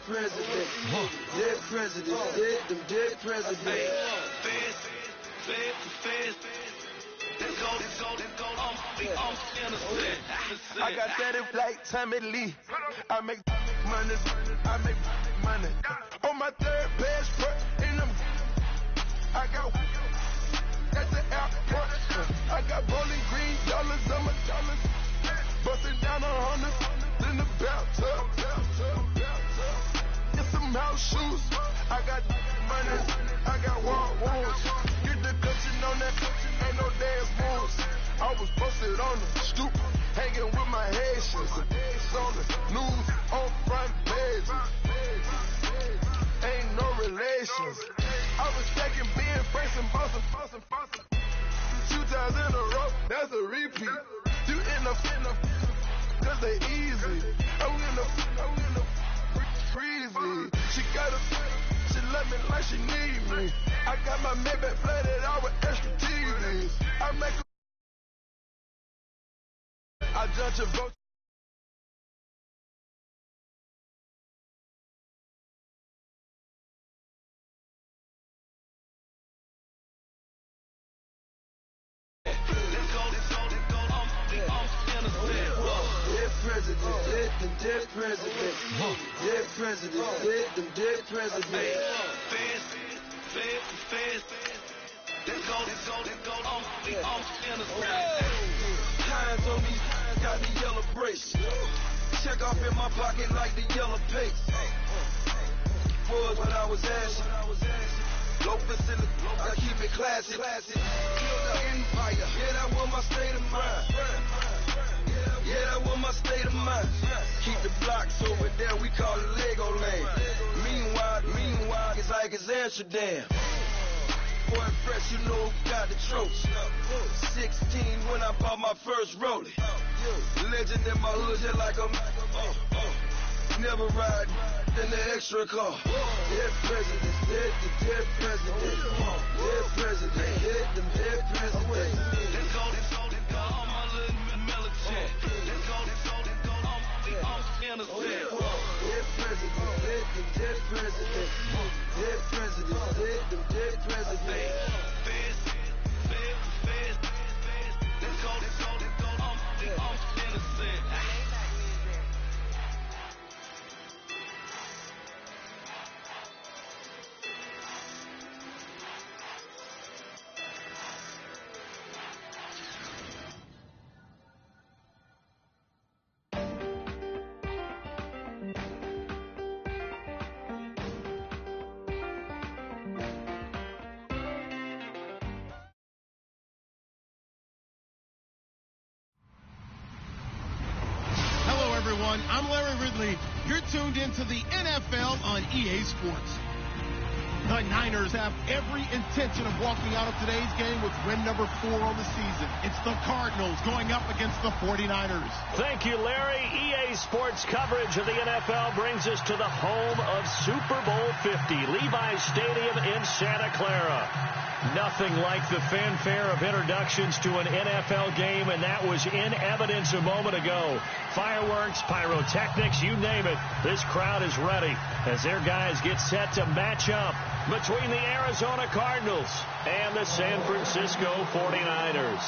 president. Dead president. Dead president. I got that in like Tommy Lee. I make money. On my third best front in them. I got at the airport. I got bowling green dollars on my dollars. Busting down 100 in the bathtub. Get some house shoes. I got money. I got walk wounds. Get the cushion on that. Ain't no dance moves. I was posted on the stoop, hanging with my Haitians. On the news, on front page. Ain't no relations. I was stacking being fresh and bossing. 2 times in a row, that's a repeat. You in the cause they easy. I'm in the breezy. She love me like she need me. I got my Maybach flooded out with extra TVs. I judge a vote. Dead president. Dead president. Dead president. Hands on me, got the yellow brace. Check off in my pocket like the yellow paste. Was when I was asking. Low facility, I keep it classy. Kill the empire. Yeah, that was my state of mind. Yeah, that was my state of mind. Keep the blocks over there, we call it Lego Land. Meanwhile, it's like it's Amsterdam. Boy, fresh, you know who got the tropes. 16 when I bought my first rollie. Legend in my hood, just like a never ride in the extra car. Dead presidents, dead president. Dead president, dead president. All my little militant. Dead president, dead president. Dead president, dead president. I'm Larry Ridley. You're tuned into the NFL on EA Sports. The Niners have every intention of walking out of today's game with win number 4 on the season. It's the Cardinals going up against the 49ers. Thank you, Larry. EA Sports coverage of the NFL brings us to the home of Super Bowl 50, Levi's Stadium in Santa Clara. Nothing like the fanfare of introductions to an NFL game, and that was in evidence a moment ago. Fireworks, pyrotechnics, you name it. This crowd is ready as their guys get set to match up between the Arizona Cardinals and the San Francisco 49ers.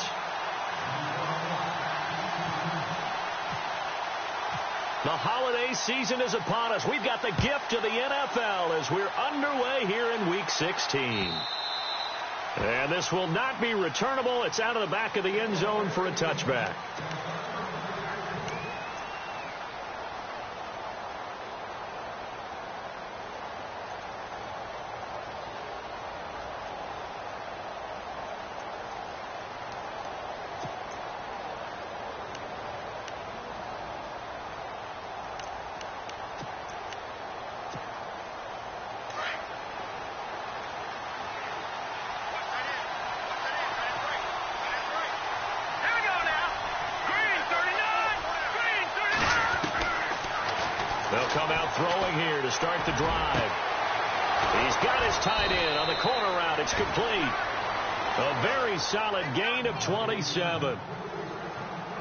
The holiday season is upon us. We've got the gift of the NFL as we're underway here in Week 16. And this will not be returnable. It's out of the back of the end zone for a touchback. They'll come out throwing here to start the drive. He's got his tight end on the corner route. It's complete. A very solid gain of 27.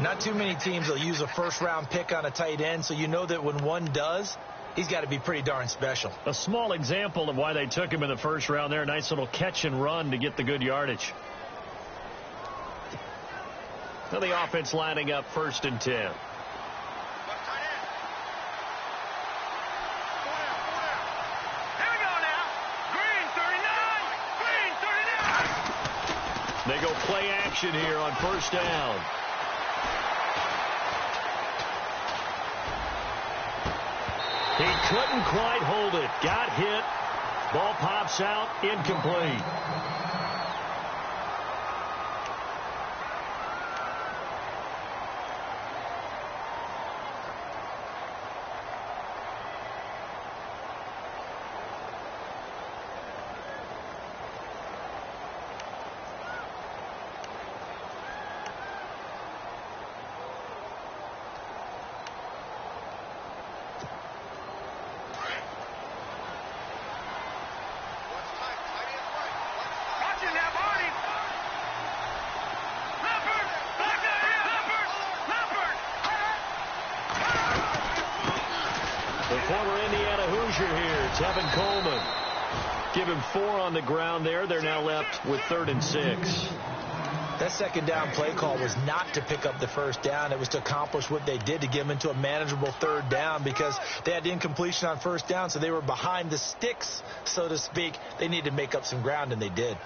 Not too many teams will use a first-round pick on a tight end, so you know that when one does, he's got to be pretty darn special. A small example of why they took him in the first round there. Nice little catch and run to get the good yardage. Now the offense lining up 1st and 10. They go play action here on 1st down. He couldn't quite hold it. Got hit. Ball pops out. Incomplete. Former Indiana Hoosier here, Tevin Coleman. Give him 4 on the ground there. They're now left with 3rd and 6. That 2nd down play call was not to pick up the 1st down. It was to accomplish what they did, to get them into a manageable 3rd down, because they had incompletion on 1st down, so they were behind the sticks, so to speak. They needed to make up some ground, and they did.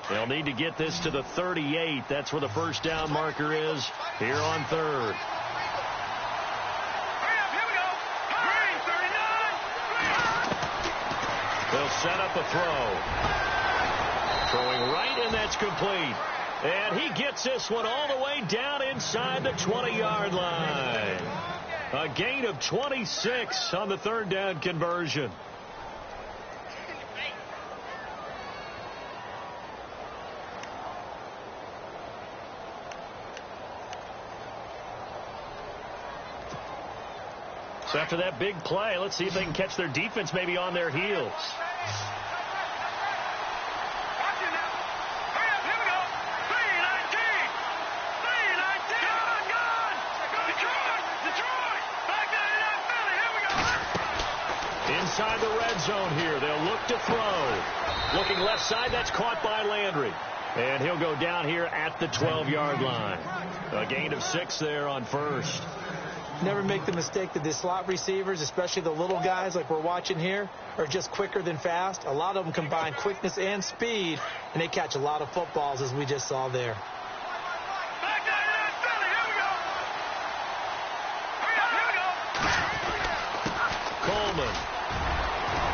They'll need to get this to the 38. That's where the 1st down marker is here on 3rd. They'll set up a throw. Throwing right, and that's complete. And he gets this one all the way down inside the 20-yard line. A gain of 26 on the 3rd down conversion. So after that big play, let's see if they can catch their defense maybe on their heels. Inside the red zone here. They'll look to throw. Looking left side, that's caught by Landry. And he'll go down here at the 12-yard line. A gain of 6 there on 1st. Never make the mistake that the slot receivers, especially the little guys like we're watching here, are just quicker than fast. A lot of them combine quickness and speed, and they catch a lot of footballs, as we just saw there. Coleman.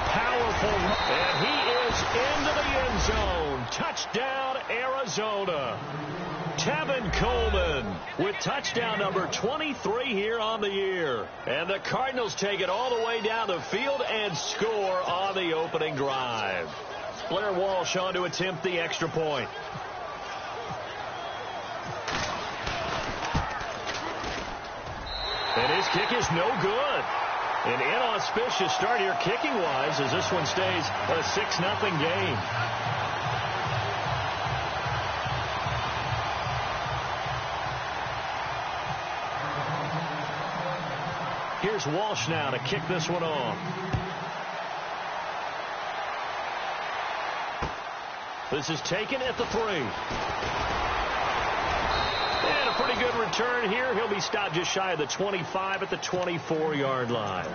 Powerful. And he is into the end zone. Touchdown, Arizona. Tevin Coleman with touchdown number 23 here on the year. And the Cardinals take it all the way down the field and score on the opening drive. Blair Walsh on to attempt the extra point. And his kick is no good. An inauspicious start here kicking-wise as this one stays a 6-0 game. Here's Walsh now to kick this one off. This is taken at the 3. And a pretty good return here. He'll be stopped just shy of the 25 at the 24-yard line.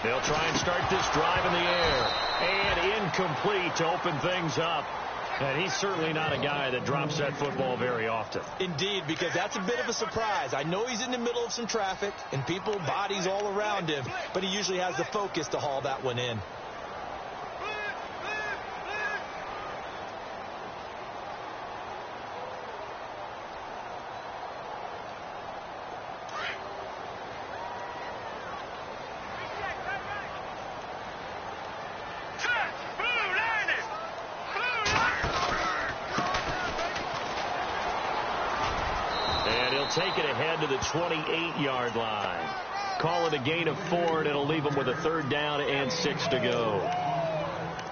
They'll try and start this drive in the air. And incomplete to open things up. And he's certainly not a guy that drops that football very often. Indeed, because that's a bit of a surprise. I know he's in the middle of some traffic and people, bodies all around him, but he usually has the focus to haul that one in. take it ahead to the 28-yard line. Call it a gain of 4, and it'll leave them with a 3rd down and 6 to go.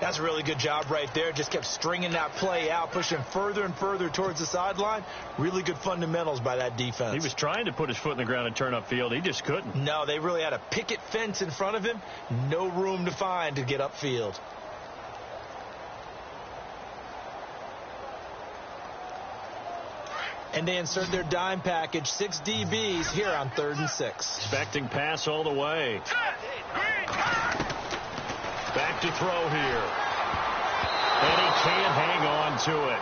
That's a really good job right there. Just kept stringing that play out, pushing further and further towards the sideline. Really good fundamentals by that defense. He was trying to put his foot in the ground and turn upfield. He just couldn't. No, they really had a picket fence in front of him. No room to find to get upfield. And they insert their dime package, 6 DBs here on 3rd and 6. Expecting pass all the way. Back to throw here. And he can't hang on to it.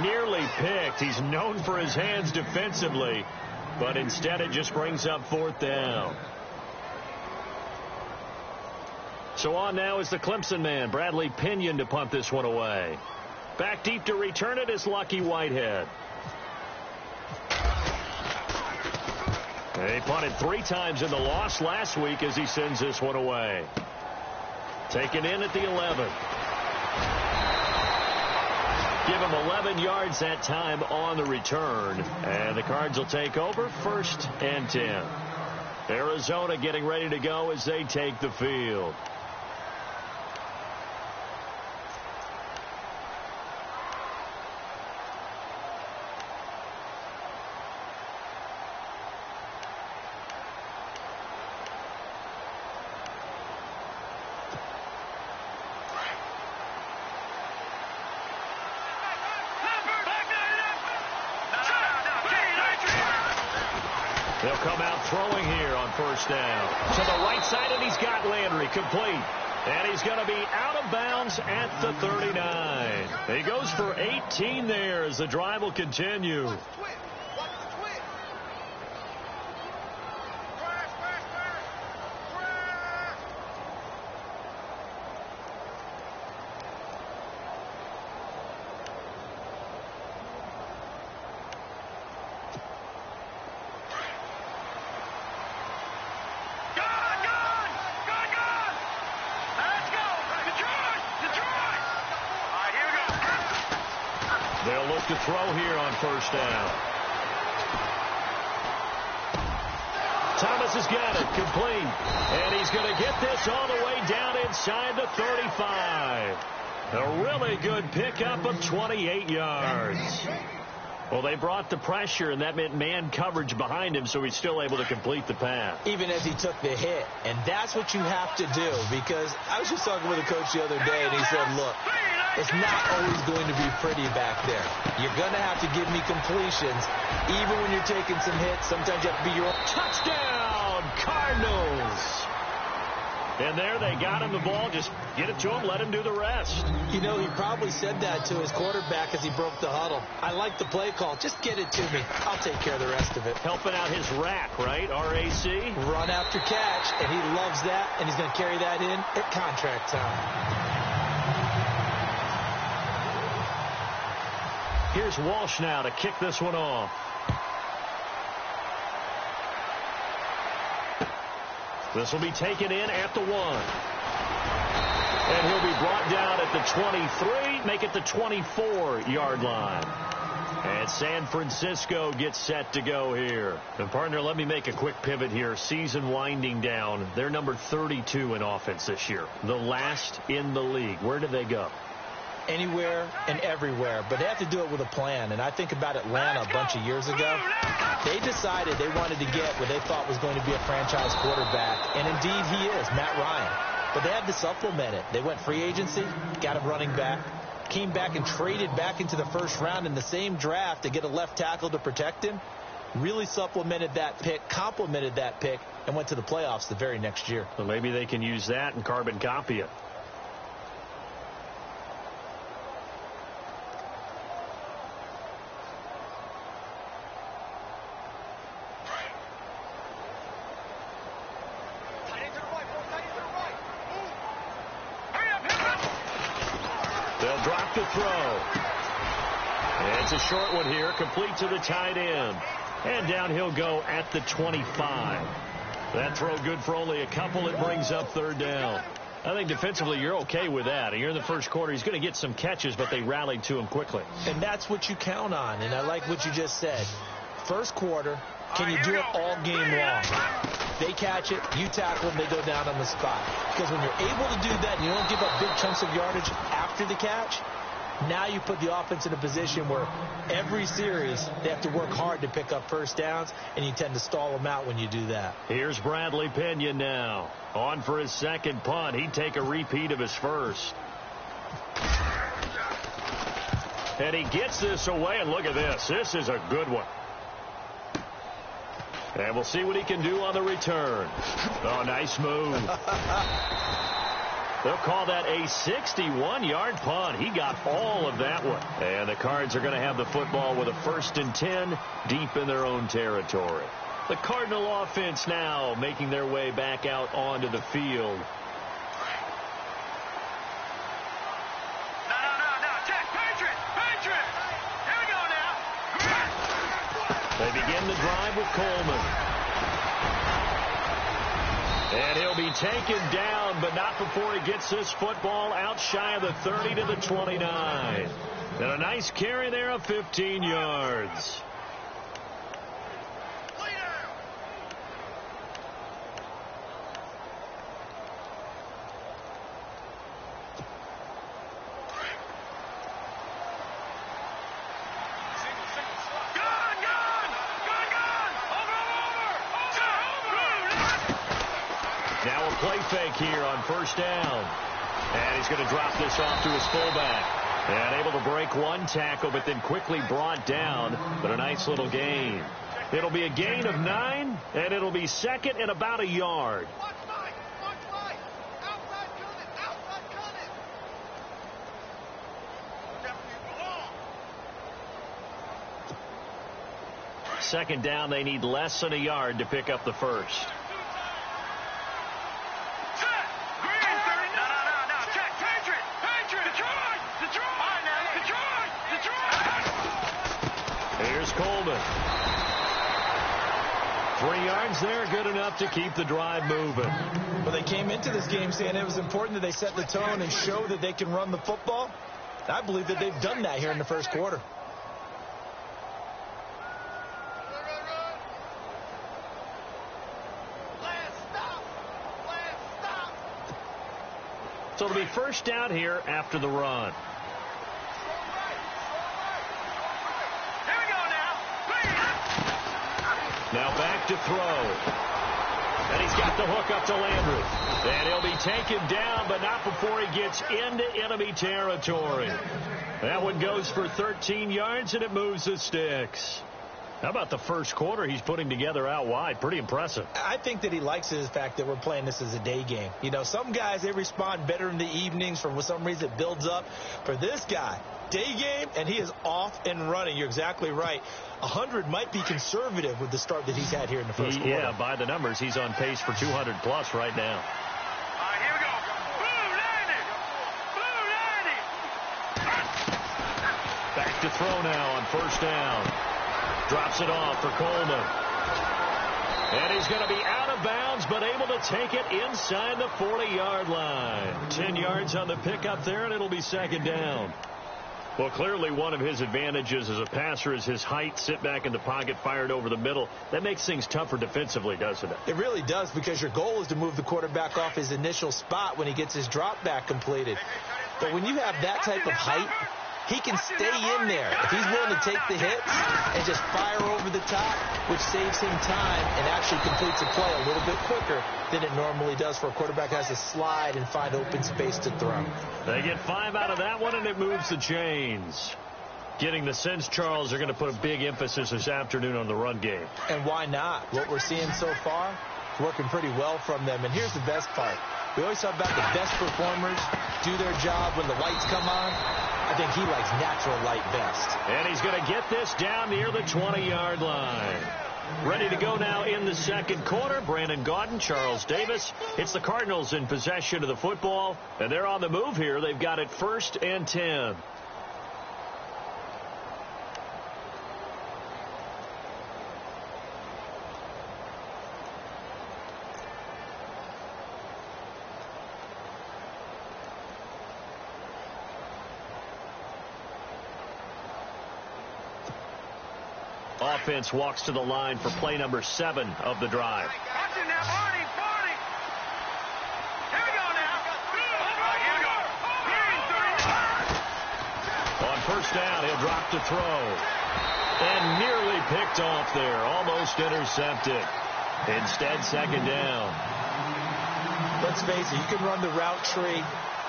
Nearly picked. He's known for his hands defensively, but instead it just brings up 4th down. So on now is the Clemson man, Bradley Pinion, to punt this one away. Back deep to return it is Lucky Whitehead. He punted 3 times in the loss last week as he sends this one away. Taken in at the 11. Give him 11 yards that time on the return. And the Cards will take over 1st and 10. Arizona getting ready to go as they take the field. They'll come out throwing here on 1st down. To the right side, and he's got Landry complete. And he's going to be out of bounds at the 39. He goes for 18 there as the drive will continue. They'll look to throw here on 1st down. Thomas has got it complete. And he's going to get this all the way down inside the 35. A really good pickup of 28 yards. Well, they brought the pressure, and that meant man coverage behind him, so he's still able to complete the pass. Even as he took the hit. And that's what you have to do, because I was just talking with a coach the other day, and he said, look, it's not always going to be pretty back there. You're going to have to give me completions. Even when you're taking some hits, sometimes you have to be your own. Touchdown, Cardinals. And there they got him the ball. Just get it to him, let him do the rest. You know, he probably said that to his quarterback as he broke the huddle. I like the play call. Just get it to me. I'll take care of the rest of it. Helping out his rack, right? RAC. Run after catch, and he loves that, and he's going to carry that in at contract time. Here's Walsh now to kick this one off. This will be taken in at the 1. And he'll be brought down at the 23, make it the 24-yard line. And San Francisco gets set to go here. And, partner, let me make a quick pivot here. Season winding down. They're number 32 in offense this year. The last in the league. Where do they go? Anywhere and everywhere, but they have to do it with a plan. And I think about Atlanta a bunch of years ago. They decided they wanted to get what they thought was going to be a franchise quarterback, and indeed he is, Matt Ryan. But they had to supplement it. They went free agency, got him running back, came back and traded back into the 1st round in the same draft to get a left tackle to protect him. Really supplemented that pick, complemented that pick, and went to the playoffs the very next year. So maybe they can use that and carbon copy it. They'll drop the throw. And it's a short one here, complete to the tight end. And down he'll go at the 25. That throw good for only a couple. It brings up 3rd down. I think defensively you're okay with that. You're in the 1st quarter. He's going to get some catches, but they rallied to him quickly. And that's what you count on. And I like what you just said. first quarter, can you do it all game long? They catch it, you tackle them, they go down on the spot. Because when you're able to do that and you don't give up big chunks of yardage after the catch, now you put the offense in a position where every series they have to work hard to pick up first downs, and you tend to stall them out when you do that. Here's Bradley Pinion now. On for his second punt. He'd take a repeat of his first. And he gets this away, and look at this. This is a good one. And we'll see what he can do on the return. Oh, nice move. They'll call that a 61-yard punt. He got all of that one. And the Cards are going to have the football with a 1st and 10 deep in their own territory. The Cardinal offense now making their way back out onto the field. They begin the drive with Coleman. And he'll be taken down, but not before he gets this football out shy of the 30 to the 29. And a nice carry there of 15 yards. Now a play fake here on first down. And he's going to drop this off to his fullback. And able to break one tackle, but then quickly brought down. But a nice little gain. It'll be a gain of 9, and it'll be second and about a yard. Second down, they need less than a yard to pick up the first. Here's Coleman. 3 yards there, good enough to keep the drive moving. Well, they came into this game saying it was important that they set the tone and show that they can run the football. I believe that they've done that here in the first quarter. So it'll be first down here after the run. Now back to throw. And he's got the hook up to Landry. And he'll be taken down, but not before he gets into enemy territory. That one goes for 13 yards, and it moves the sticks. How about the first quarter he's putting together out wide? Pretty impressive. I think that he likes the fact that we're playing this as a day game. You know, some guys, they respond better in the evenings. For some reason, it builds up. For this guy, day game, and he is off and running. You're exactly right. 100 might be conservative with the start that he's had here in the first quarter. Yeah, by the numbers, he's on pace for 200-plus right now. Here we go. Back to throw now on first down. Drops it off for Coleman. And he's going to be out of bounds, but able to take it inside the 40-yard line. 10 yards on the pickup there, and it'll be second down. Well, clearly one of his advantages as a passer is his height, sit back in the pocket, fired over the middle. That makes things tougher defensively, doesn't it? It really does, because your goal is to move the quarterback off his initial spot when he gets his drop back completed. But when you have that type of height, he can stay in there. If he's willing to take the hits and just fire over the top, which saves him time and actually completes a play a little bit quicker than it normally does for a quarterback has to slide and find open space to throw. They get 5 out of that one, and it moves the chains. Getting the sense, Charles, are going to put a big emphasis this afternoon on the run game. And why not? What we're seeing so far is working pretty well from them. And here's the best part. We always talk about the best performers do their job when the lights come on. I think he likes natural light best. And he's going to get this down near the 20-yard line. Ready to go now in the second quarter. Brandon Gaudin, Charles Davis. It's the Cardinals in possession of the football, and they're on the move here. They've got it 1st and 10. Offense walks to the line for play number 7 of the drive. Watching now, Barney. Here we go now. On first down, he'll drop to throw. And nearly picked off there. Almost intercepted. Instead, second down. Let's face it, you can run the route tree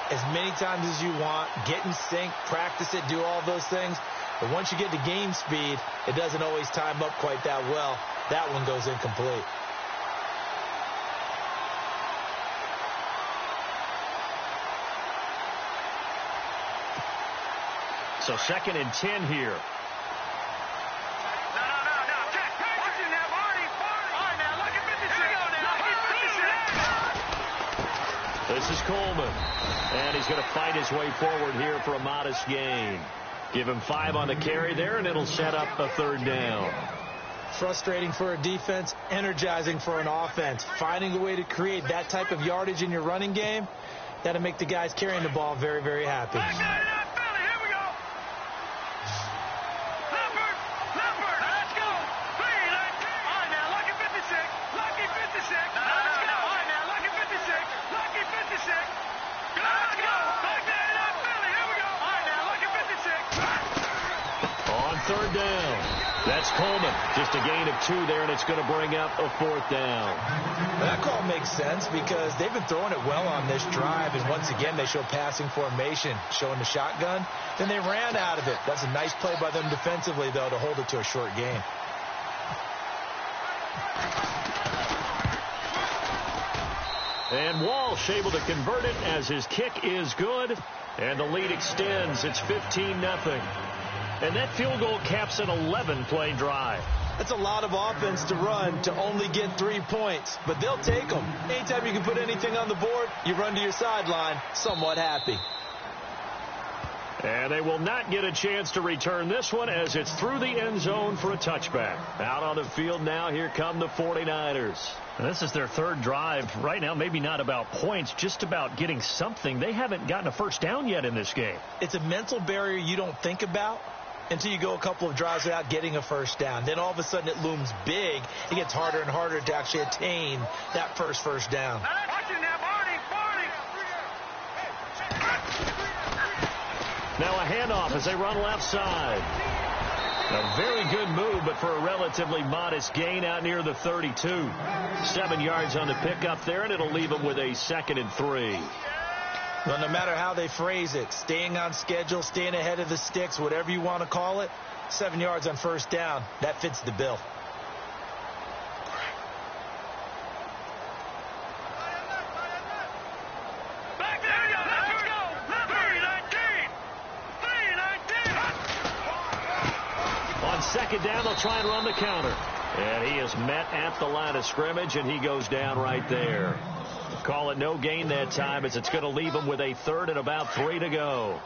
as many times as you want, get in sync, practice it, do all those things. But once you get to game speed, it doesn't always time up quite that well. That one goes incomplete. So 2nd and 10 here. This is Coleman. And he's going to fight his way forward here for a modest gain. Give him 5 on the carry there, and it'll set up a 3rd down. Frustrating for a defense, energizing for an offense. Finding a way to create that type of yardage in your running game, that'll make the guys carrying the ball very, very happy. On 3rd down. That's Coleman. Just a gain of 2 there, and it's going to bring up a 4th down. That call makes sense because they've been throwing it well on this drive, and once again they show passing formation, showing the shotgun. Then they ran out of it. That's a nice play by them defensively, though, to hold it to a short gain. And Walsh able to convert it as his kick is good, and the lead extends. It's 15-0. And that field goal caps an 11-play drive. That's a lot of offense to run to only get 3 points, but they'll take them. Anytime you can put anything on the board, you run to your sideline somewhat happy. And they will not get a chance to return this one as it's through the end zone for a touchback. Out on the field now, here come the 49ers. And this is their 3rd drive. Right now, maybe not about points, just about getting something. They haven't gotten a first down yet in this game. It's a mental barrier you don't think about until you go a couple of drives without getting a first down. Then all of a sudden it looms big. It gets harder and harder to actually attain that first down. Now a handoff as they run left side. A very good move, but for a relatively modest gain out near the 32. 7 yards on the pickup there, and it'll leave them with a 2nd and 3. Well, no matter how they phrase it, staying on schedule, staying ahead of the sticks, whatever you want to call it, 7 yards on first down, that fits the bill. On 2nd down, they'll try and run the counter. And he is met at the line of scrimmage, and he goes down right there. Call it no gain that time as it's going to leave him with a 3rd and about 3 to go.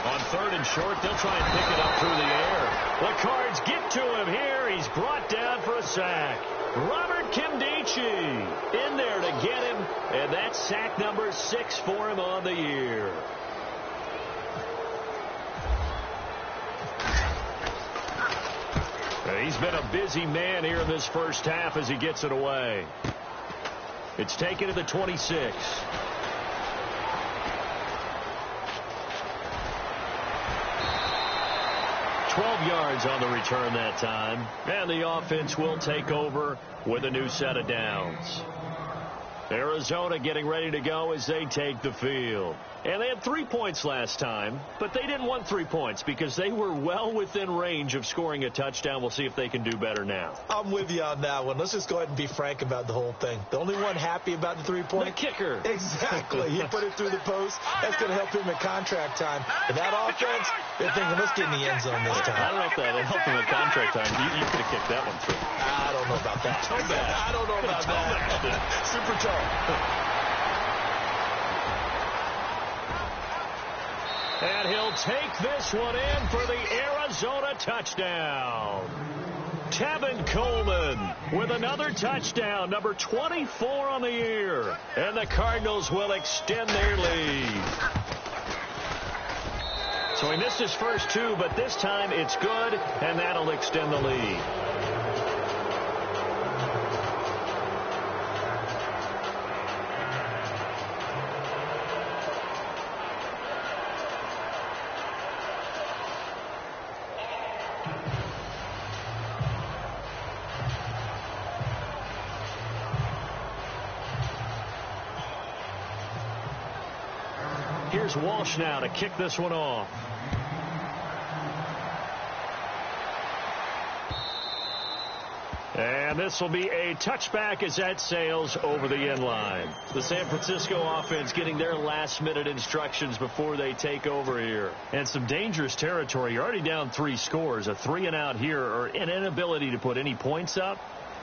On 3rd and short, they'll try and pick it up through the air. The Cards get to him here. He's brought down for a sack. Robert Kimdichie in there to get him, and that's sack number 6 for him on the year. He's been a busy man here in this first half as he gets it away. It's taken to the 26. Yards on the return that time, and the offense will take over with a new set of downs. Arizona getting ready to go as they take the field. And they had 3 points last time, but they didn't want 3 points because they were well within range of scoring a touchdown. We'll see if they can do better now. I'm with you on that one. Let's just go ahead and be frank about the whole thing. The only one happy about the 3-point? The kicker. Exactly. He put it through the post. That's going to help him at contract time. But that offense, they're thinking, let's get in the end zone this time. I don't know if that helped him at contract time. You could have kicked that one through. I don't know about that. I don't know about that. Super tall. And he'll take this one in for the Arizona touchdown. Tevin Coleman with another touchdown, number 24 on the year. And the Cardinals will extend their lead. So he missed his first two, but this time it's good, and that'll extend the lead. Here's Walsh now to kick this one off. And this will be a touchback as that sails over the end line. The San Francisco offense getting their last-minute instructions before they take over here. And some dangerous territory. You're already down 3 scores. A 3-and-out here, or an inability to put any points up.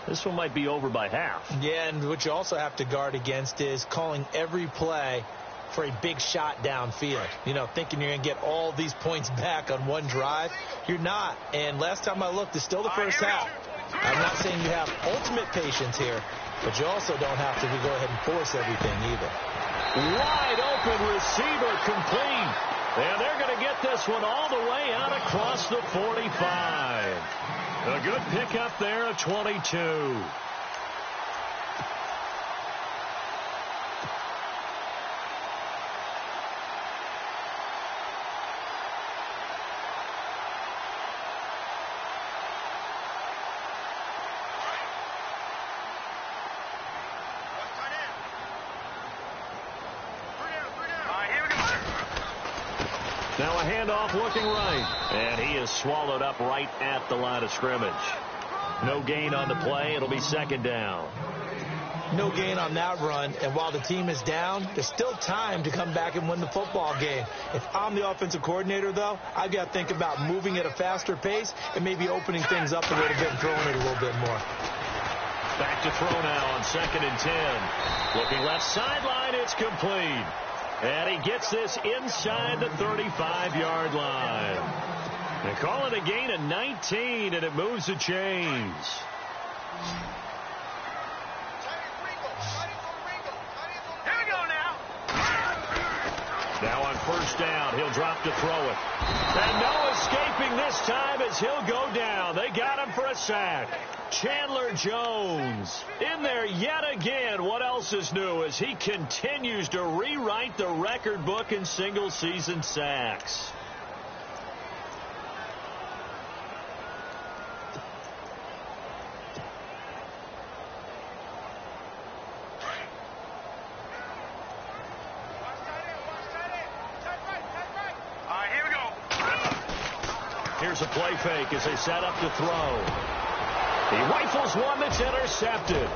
This one might be over by half. Yeah, and what you also have to guard against is calling every play for a big shot downfield. You know, thinking you're going to get all these points back on one drive. You're not. And last time I looked, it's still the first half. I'm not saying you have ultimate patience here, but you also don't have to go ahead and force everything either. Wide open receiver complete. And they're going to get this one all the way out across the 45. A good pickup there of 22. Now a handoff looking right. And he is swallowed up right at the line of scrimmage. No gain on the play. It'll be second down. No gain on that run. And while the team is down, there's still time to come back and win the football game. If I'm the offensive coordinator, though, I've got to think about moving at a faster pace and maybe opening things up a little bit and throwing it a little bit more. Back to throw now on 2nd and 10. Looking left sideline. It's complete. And he gets this inside the 35-yard line. They call it a gain of 19, and it moves the chains. Here we go now. Now on first down, he'll drop to throw it. And no escaping this time as he'll go down. They got him for a sack. Chandler Jones in there yet again. What else is new as he continues to rewrite the record book in single-season sacks. Here's a play fake as they set up to throw. He rifles one that's intercepted.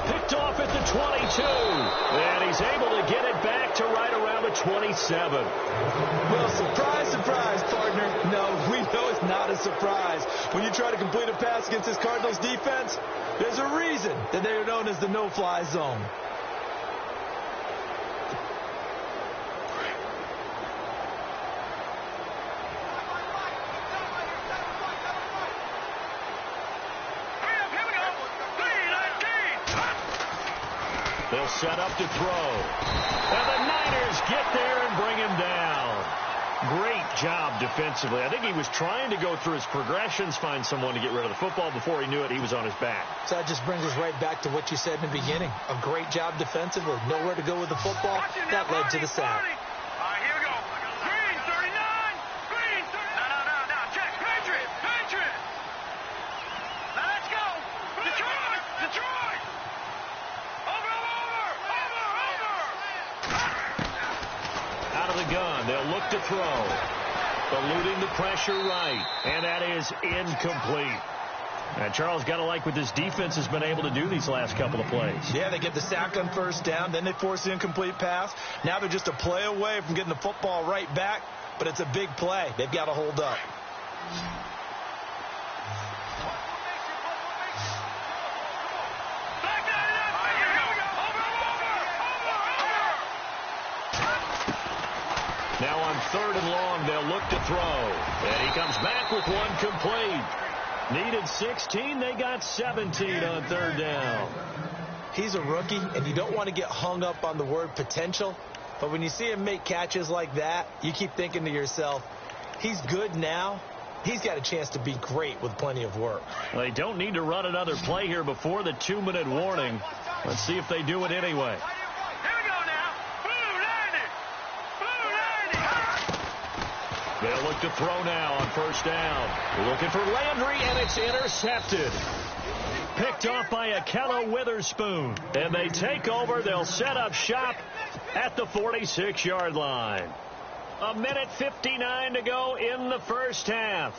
Picked off at the 22. And he's able to get it back to right around the 27. Well, surprise, surprise, partner. No, we know it's not a surprise. When you try to complete a pass against this Cardinals defense, there's a reason that they are known as the no-fly zone. They'll set up to throw. And the Niners get there and bring him down. Great job defensively. I think he was trying to go through his progressions, find someone to get rid of the football. Before he knew it, he was on his back. So that just brings us right back to what you said in the beginning. A great job defensively. Nowhere to go with the football. That led to the sack. Here we go. Green, 39. Green, 39. No. Check. Patriot. Now let's go. Detroit. Out of the gun, they'll look to throw. Eluding the pressure right, and that is incomplete. And Charles, got to like what this defense has been able to do these last couple of plays. Yeah, they get the sack on first down, then they force the incomplete pass. Now they're just a play away from getting the football right back, but it's a big play. They've got to hold up. Now on 3rd and long, they'll look to throw. And he comes back with one complete. Needed 16. They got 17 on 3rd down. He's a rookie, and you don't want to get hung up on the word potential. But when you see him make catches like that, you keep thinking to yourself, he's good now. He's got a chance to be great with plenty of work. They don't need to run another play here before the 2-minute warning. Let's see if they do it anyway. Here we go now. They'll look to throw now on first down. Looking for Landry, and it's intercepted. Picked off by Akello Witherspoon. And they take over. They'll set up shop at the 46-yard line. 1:59 to go in the first half.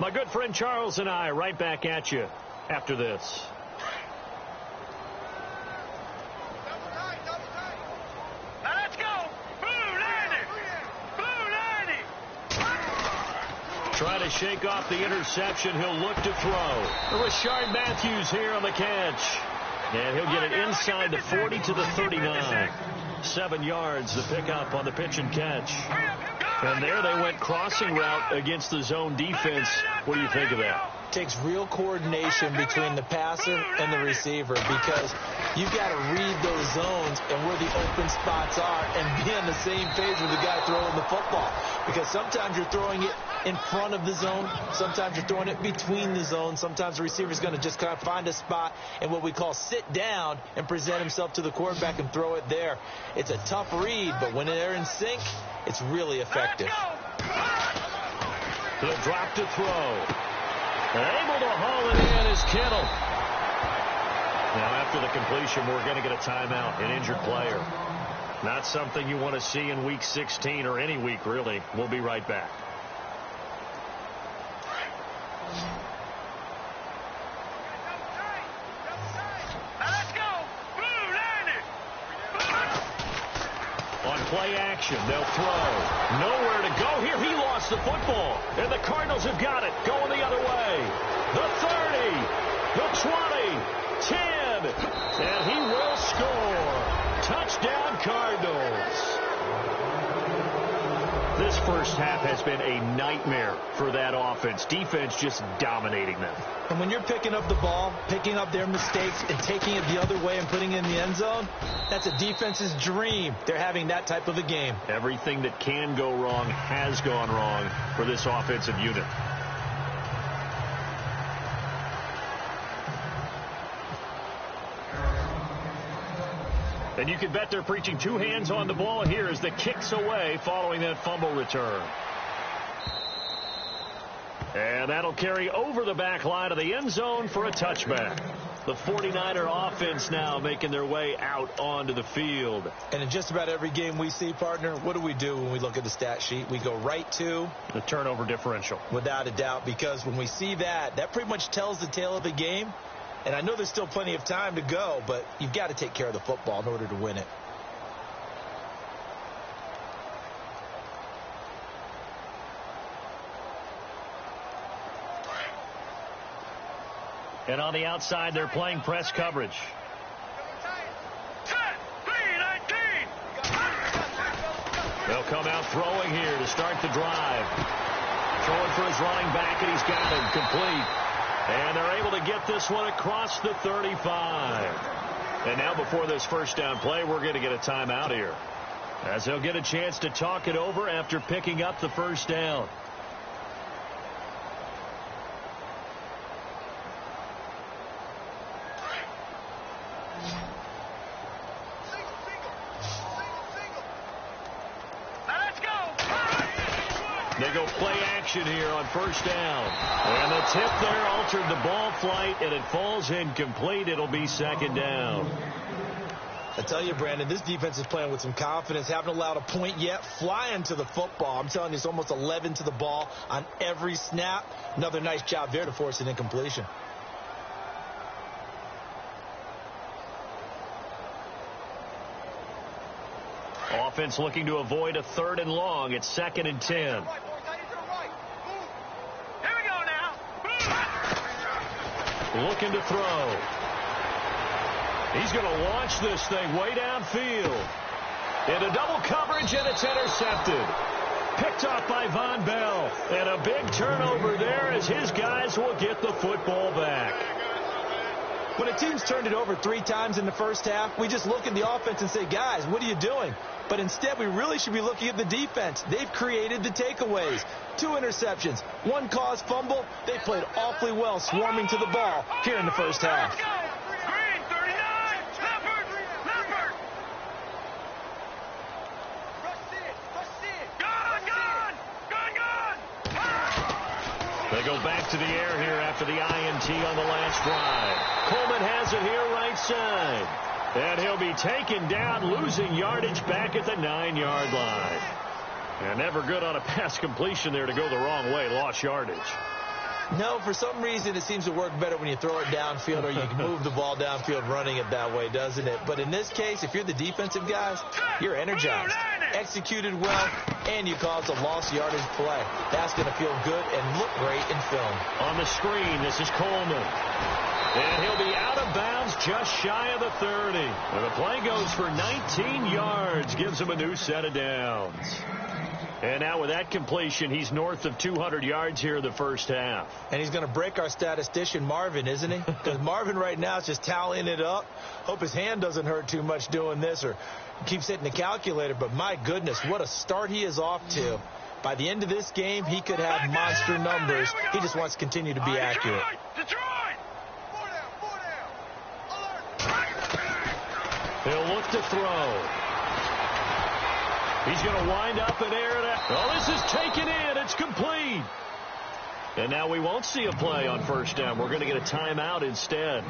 My good friend Charles and I right back at you after this. Now let's go. Blue 90. Trying to shake off the interception. He'll look to throw. Rashard Matthews here on the catch. And he'll get it inside the 40 to the 39. 7 yards the pickup on the pitch and catch. And there they went crossing route against the zone defense. What do you think of that? Takes real coordination between the passer and the receiver, because you've got to read those zones and where the open spots are and be on the same page with the guy throwing the football. Because sometimes you're throwing it in front of the zone. Sometimes you're throwing it between the zones. Sometimes the receiver's going to just kind of find a spot and what we call sit down and present himself to the quarterback and throw it there. It's a tough read, but when they're in sync, it's really effective. He'll drop to throw. Able to haul it in is Kittle. Now after the completion, we're going to get a timeout, an injured player. Not something you want to see in Week 16 or any week, really. We'll be right back. On play action, they'll throw. Nowhere to go here. He lost the football. And the Cardinals have got it. Going the other way. The 30. The 20. 10. And he will score. Touchdown, Cardinals. This first half has been a nightmare for that offense. Defense just dominating them. And when you're picking up the ball, picking up their mistakes, and taking it the other way and putting it in the end zone, that's a defense's dream. They're having that type of a game. Everything that can go wrong has gone wrong for this offensive unit. And you can bet they're preaching two hands on the ball here as the kick's away following that fumble return. And that'll carry over the back line of the end zone for a touchback. The 49er offense now making their way out onto the field. And in just about every game we see, partner, what do we do when we look at the stat sheet? We go right to the turnover differential. Without a doubt, because when we see that, that pretty much tells the tale of the game. And I know there's still plenty of time to go, but you've got to take care of the football in order to win it. And on the outside, they're playing press coverage. They'll come out throwing here to start the drive. Throwing for his running back, and he's got him complete. And they're able to get this one across the 35. And now before this first down play, we're going to get a timeout here, as they'll get a chance to talk it over after picking up the first down. They go play action here on first down. And the tip there altered the ball flight, and it falls incomplete. It'll be second down. I tell you, Brandon, this defense is playing with some confidence. Haven't allowed a point yet. Flying to the football. I'm telling you, it's almost 11 to the ball on every snap. Another nice job there to force an incompletion. Offense looking to avoid a 3rd and long. It's 2nd and 10. Looking to throw. He's going to launch this thing way downfield. Into double coverage, and it's intercepted. Picked off by Von Bell. And a big turnover there as his guys will get the football back. When a team's turned it over 3 times in the first half, we just look at the offense and say, guys, what are you doing? But instead, we really should be looking at the defense. They've created the takeaways. 2 interceptions, 1 caused fumble. They played awfully well swarming to the ball here in the first half. Green, 39, Leopard. Gun. They go back to the air here after the INT on the last drive. Coleman has it here right side. And he'll be taken down, losing yardage back at the 9-yard line. And never good on a pass completion there to go the wrong way. Lost yardage. No, for some reason it seems to work better when you throw it downfield or you can move the ball downfield running it that way, doesn't it? But in this case, if you're the defensive guys, you're energized, executed well, and you caused a lost yardage play. That's going to feel good and look great in film. On the screen, this is Coleman. And he'll be out of bounds just shy of the 30. And the play goes for 19 yards, gives him a new set of downs. And now with that completion, he's north of 200 yards here in the first half. And he's going to break our statistician, Marvin, isn't he? Because Marvin right now is just tallying it up. Hope his hand doesn't hurt too much doing this or keeps hitting the calculator. But my goodness, what a start he is off to. By the end of this game, he could have monster numbers. He just wants to continue to be accurate. Detroit! He'll look to throw. He's going to wind up and air it out. Oh, this is taken in. It's complete. And now we won't see a play on first down. We're going to get a timeout instead,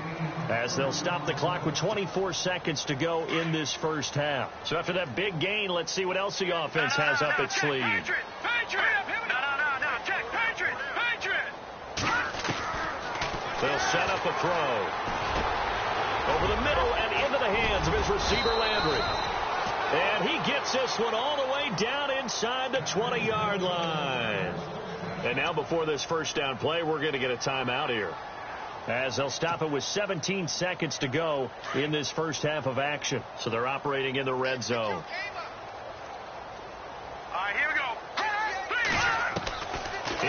as they'll stop the clock with 24 seconds to go in this first half. So after that big gain, let's see what else the offense has up its sleeve. Patriot! No. Check, Patriot! They'll set up a throw. Over the middle and into the hands of his receiver, Landry. And he gets this one all the way down inside the 20-yard line. And now before this first down play, we're going to get a timeout here, as they'll stop it with 17 seconds to go in this first half of action. So they're operating in the red zone. All right, here we go.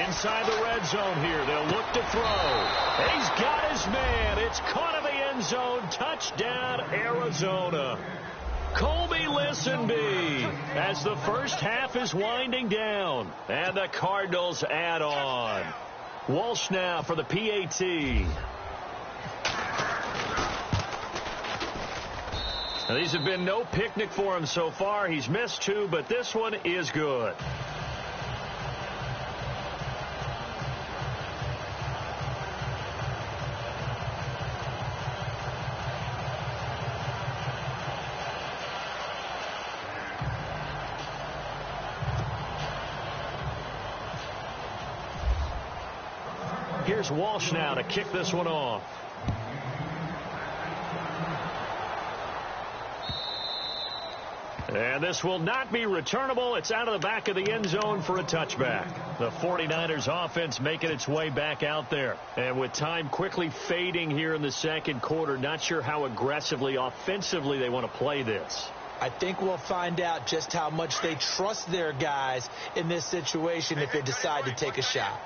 Inside the red zone here, they'll look to throw. He's got his man. It's caught in the end zone. Touchdown, Arizona. Colby Listenby, as the first half is winding down, and the Cardinals add on. Walsh now for the PAT. Now, these have been no picnic for him so far. He's missed 2, but this one is good. Here's Walsh now to kick this one off. And this will not be returnable. It's out of the back of the end zone for a touchback. The 49ers offense making its way back out there. And with time quickly fading here in the second quarter, not sure how aggressively, offensively they want to play this. I think we'll find out just how much they trust their guys in this situation if they decide to take a shot.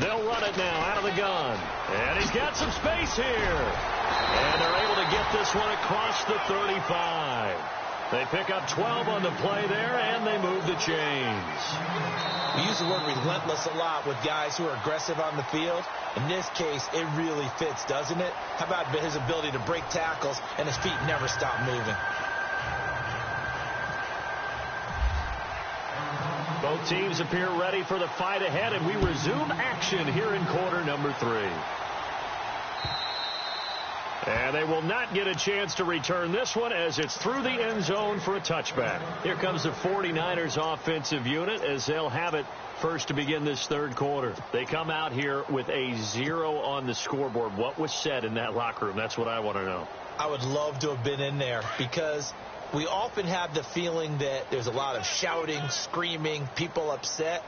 They'll run it now out of the gun. And he's got some space here. And they're able to get this one across the 35. They pick up 12 on the play there, and they move the chains. We use the word relentless a lot with guys who are aggressive on the field. In this case, it really fits, doesn't it? How about his ability to break tackles, and his feet never stop moving? Both teams appear ready for the fight ahead, and we resume action here in quarter number 3. And they will not get a chance to return this one, as it's through the end zone for a touchback. Here comes the 49ers offensive unit, as they'll have it first to begin this third quarter. They come out here with a 0 on the scoreboard. What was said in that locker room? That's what I want to know. I would love to have been in there, because we often have the feeling that there's a lot of shouting, screaming, people upset.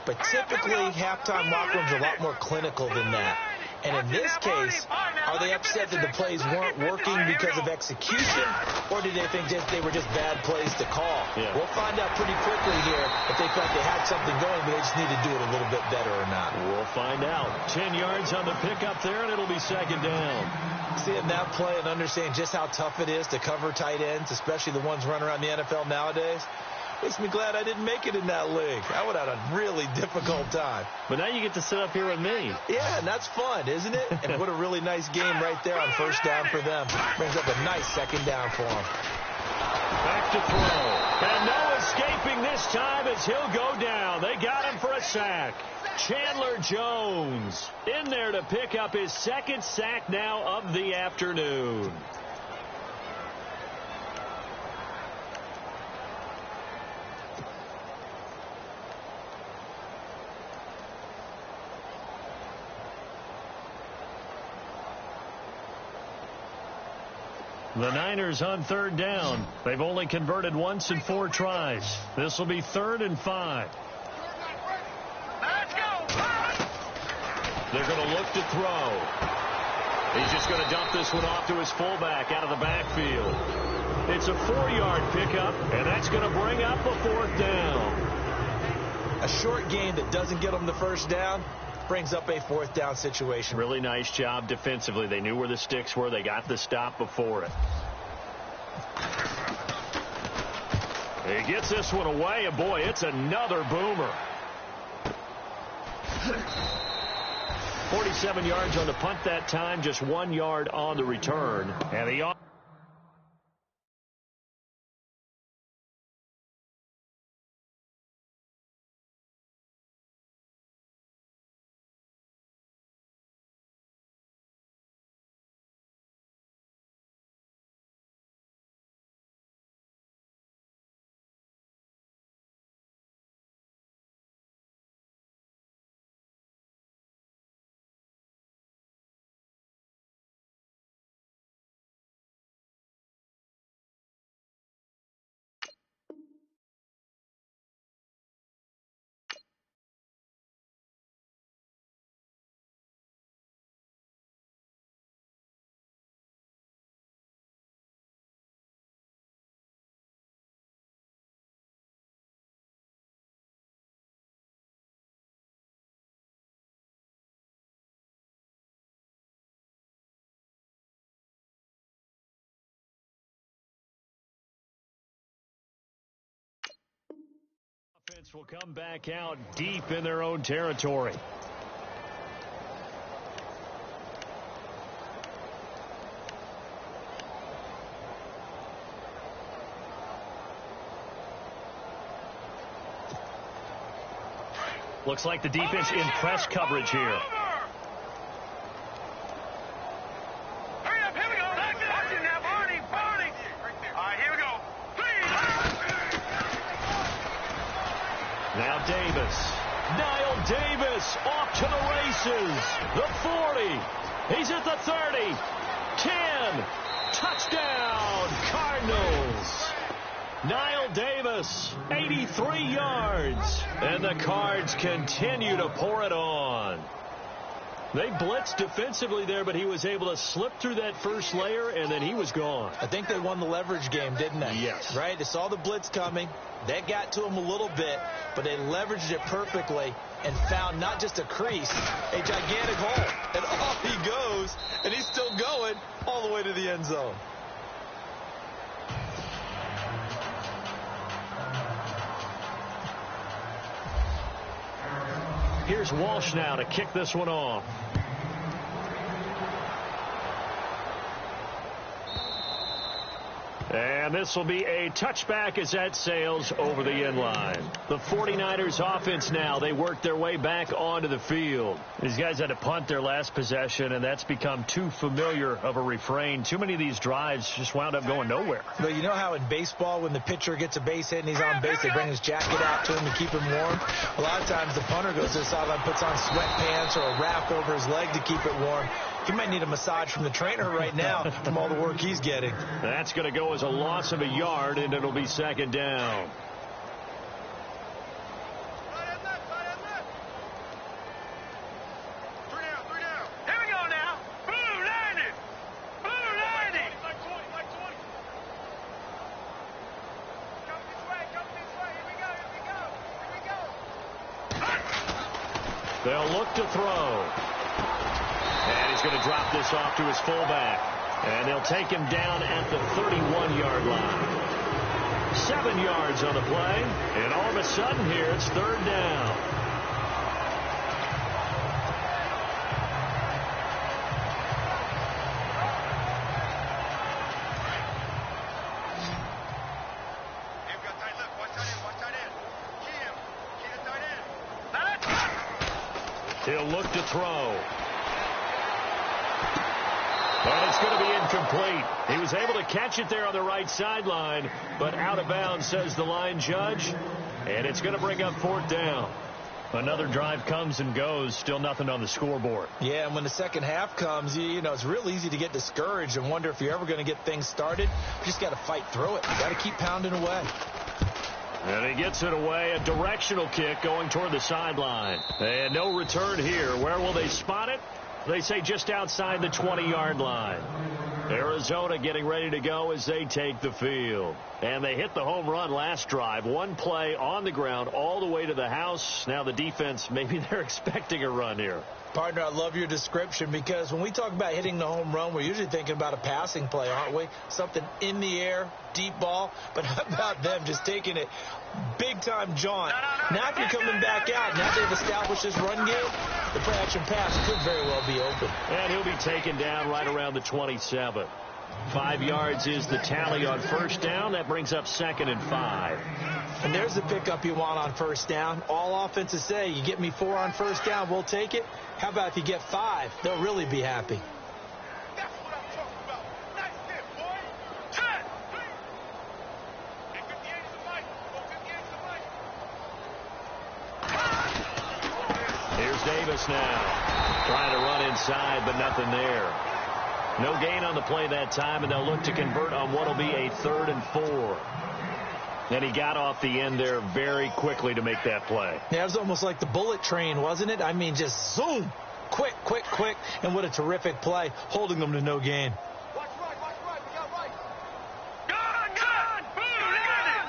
But typically, halftime locker rooms are a lot more clinical than that. And in this case, Are they upset that the plays weren't working because of execution, or did they think they were just bad plays to call? Yeah. We'll find out pretty quickly here if they felt they had something going, but they just need to do it a little bit better or not. We'll find out. 10 yards on the pickup there, and it'll be second down. Seeing that play and understanding just how tough it is to cover tight ends, especially the ones running around the NFL nowadays, makes me glad I didn't make it in that league. I would have had a really difficult time. But now you get to sit up here with me. Yeah, and that's fun, isn't it? And what a really nice game right there on first down for them. Brings up a nice second down for them. Back to throw. And no escaping this time as he'll go down. They got him for a sack. Chandler Jones in there to pick up his second sack now of the afternoon. The Niners on third down. They've only converted once in 4 tries. This will be 3rd and 5. Let's go. They're going to look to throw. He's just going to dump this one off to his fullback out of the backfield. It's a 4-yard pickup, and that's going to bring up a 4th down. A short game that doesn't get them the first down brings up a 4th down situation. Really nice job defensively. They knew where the sticks were. They got the stop before it. He gets this one away, and boy, it's another boomer. 47 yards on the punt that time, just 1 yard on the return. And the offense will come back out deep in their own territory. Looks like the defense in press coverage here. Hurry up, here we go. Watch it now, Barney. All right, here we go. Now Davis. Niall Davis off to the races. The 40. He's at the 30. 10. Touchdown, Cardinals. Niall Davis, 83 yards. And the Cards continue to pour it on. They blitzed defensively there, but he was able to slip through that first layer, and then he was gone. I think they won the leverage game, didn't they? Yes. Right? They saw the blitz coming. That got to him a little bit, but they leveraged it perfectly and found not just a crease, a gigantic hole. And off he goes, and he's still going all the way to the end zone. Here's Walsh now to kick this one off. And this will be a touchback as that sails over the end line. The 49ers offense now, they work their way back onto the field. These guys had to punt their last possession, and that's become too familiar of a refrain. Too many of these drives just wound up going nowhere. But you know how in baseball, when the pitcher gets a base hit and he's on base, they bring his jacket out to him to keep him warm? A lot of times the punter goes to the sideline, puts on sweatpants or a wrap over his leg to keep it warm. He might need a massage from the trainer right now from all the work he's getting. That's going to go as a loss of a yard, and it'll be second down. Here we go now. Blue Niners. They'll look to throw. And he's going to drop this off to his fullback. And they'll take him down at the 31-yard line. 7 yards on the play. And all of a sudden here, it's third down. He'll look to throw. And it's going to be incomplete. He was able to catch it there on the right sideline, but out of bounds, says the line judge. And it's going to bring up fourth down. Another drive comes and goes. Still nothing on the scoreboard. Yeah, and when the second half comes, you know, it's real easy to get discouraged and wonder if you're ever going to get things started. You just got to fight through it. You got to keep pounding away. And he gets it away. A directional kick going toward the sideline. And no return here. Where will they spot it? They say just outside the 20-yard line. Arizona getting ready to go as they take the field. And they hit the home run last drive. One play on the ground all the way to the house. Now the defense, maybe they're expecting a run here. Partner, I love your description because when we talk about hitting the home run, we're usually thinking about a passing play, aren't we? Something in the air, deep ball. But how about them just taking it big-time jaunt? Now if you're coming back out, now they've established this run game, the play-action pass could very well be open. And he'll be taken down right around the 27. 5 yards is the tally on first down. That brings up 2nd and 5. And there's the pickup you want on first down. All offenses say, you get me 4 on first down, we'll take it. How about if you get 5? They'll really be happy. That's what I'm talking about. Nice hit, boy. 10. And 58 is the mic. Oh, 58 is the mic. Here's Davis now. Trying to run inside, but nothing there. No gain on the play that time, and they'll look to convert on what will be a 3rd and 4. And he got off the end there very quickly to make that play. Yeah, it was almost like the bullet train, wasn't it? I mean, just zoom. Quick, quick, quick. And what a terrific play, holding them to no gain. Watch right. We got right. Gun. Boom, got it.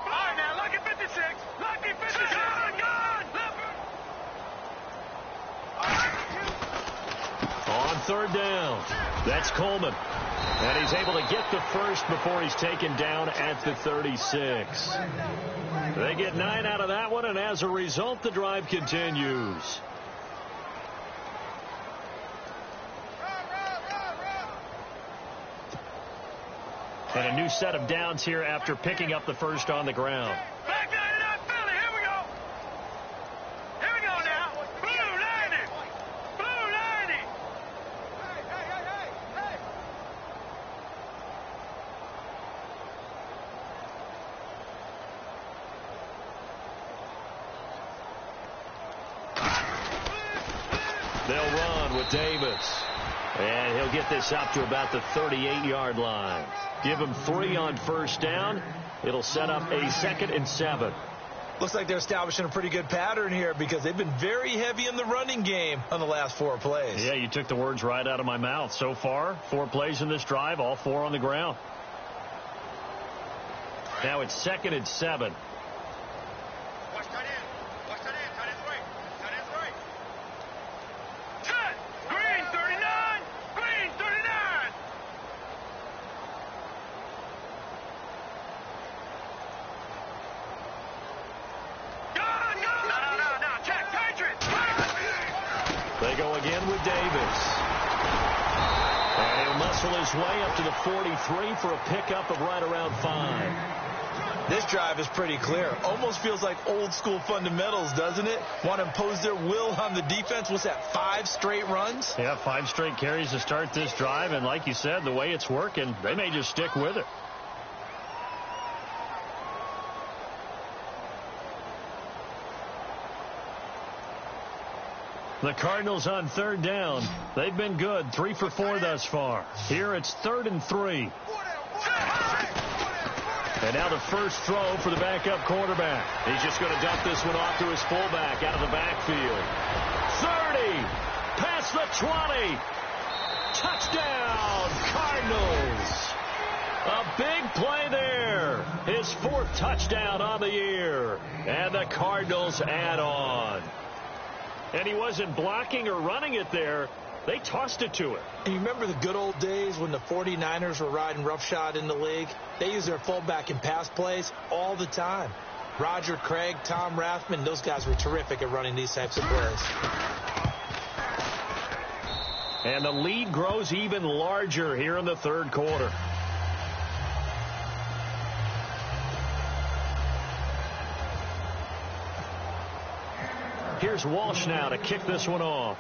All right, now, lucky 56. Lucky 56. Gun. On third down, that's Coleman. And he's able to get the first before he's taken down at the 36. They get 9 out of that one, and as a result, the drive continues. And a new set of downs here after picking up the first on the ground. Back 99 Philly. Here we go. Here we go now. Blue 90. Blue 90. Hey. They'll run with Davis. And he'll get this up to about the 38-yard line. Give him 3 on first down. It'll set up a 2nd and 7. Looks like they're establishing a pretty good pattern here because they've been very heavy in the running game on the last 4 plays. Yeah, you took the words right out of my mouth. So far, 4 plays in this drive, all 4 on the ground. Now it's 2nd and 7. Watch that in. Tight end's right. 10. Green 39. Green 39. Gun. No. Check. Patriots. They go again with Davis. And he'll muscle his way up to the 43 for a pickup of right around 5. This drive is pretty clear. Almost feels like old school fundamentals, doesn't it? Want to impose their will on the defense. What's that, 5 straight runs? Yeah, 5 straight carries to start this drive. And like you said, the way it's working, they may just stick with it. The Cardinals on third down. They've been good, 3 for 4 thus far. Here it's 3rd and 3. And now the first throw for the backup quarterback. He's just going to dump this one off to his fullback out of the backfield. 30, past the 20. Touchdown, Cardinals. A big play there. His 4th touchdown on the year. And the Cardinals add on. And he wasn't blocking or running it there. They tossed it to him. And you remember the good old days when the 49ers were riding roughshod in the league? They used their fullback in pass plays all the time. Roger Craig, Tom Rathman, those guys were terrific at running these types of plays. And the lead grows even larger here in the third quarter. Here's Walsh now to kick this one off.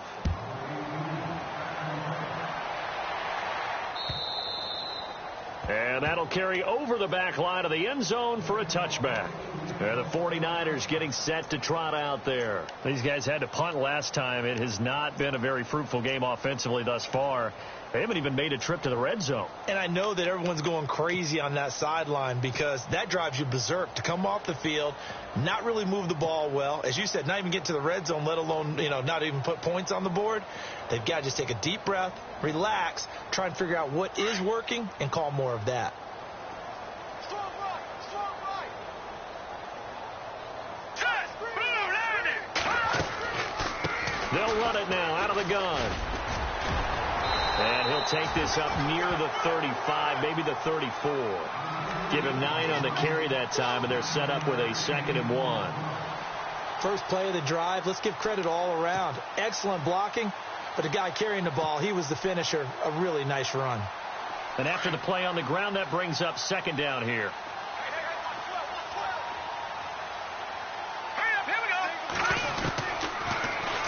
And that'll carry over the back line of the end zone for a touchback. And the 49ers getting set to trot out there. These guys had to punt last time. It has not been a very fruitful game offensively thus far. They haven't even made a trip to the red zone. And I know that everyone's going crazy on that sideline because that drives you berserk to come off the field, not really move the ball well. As you said, not even get to the red zone, let alone, not even put points on the board. They've got to just take a deep breath, relax, try and figure out what is working, and call more of that. Strong right. They'll run it now out of the gun. And he'll take this up near the 35, maybe the 34. Give him 9 on the carry that time, and they're set up with a 2nd and 1. First play of the drive, let's give credit all around. Excellent blocking, but the guy carrying the ball, he was the finisher. A really nice run. And after the play on the ground, that brings up 2nd down here.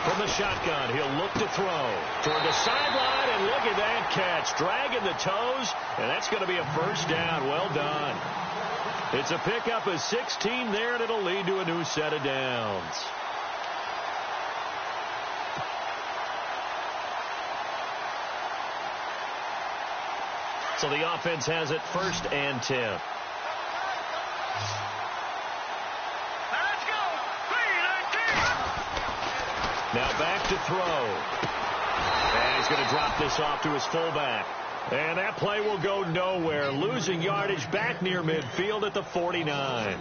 From the shotgun, he'll look to throw toward the sideline, and look at that catch. Dragging the toes, and that's going to be a first down. Well done. It's a pickup of 16 there, and it'll lead to a new set of downs. So the offense has it 1st and 10. Now back to throw. And he's going to drop this off to his fullback. And that play will go nowhere. Losing yardage back near midfield at the 49.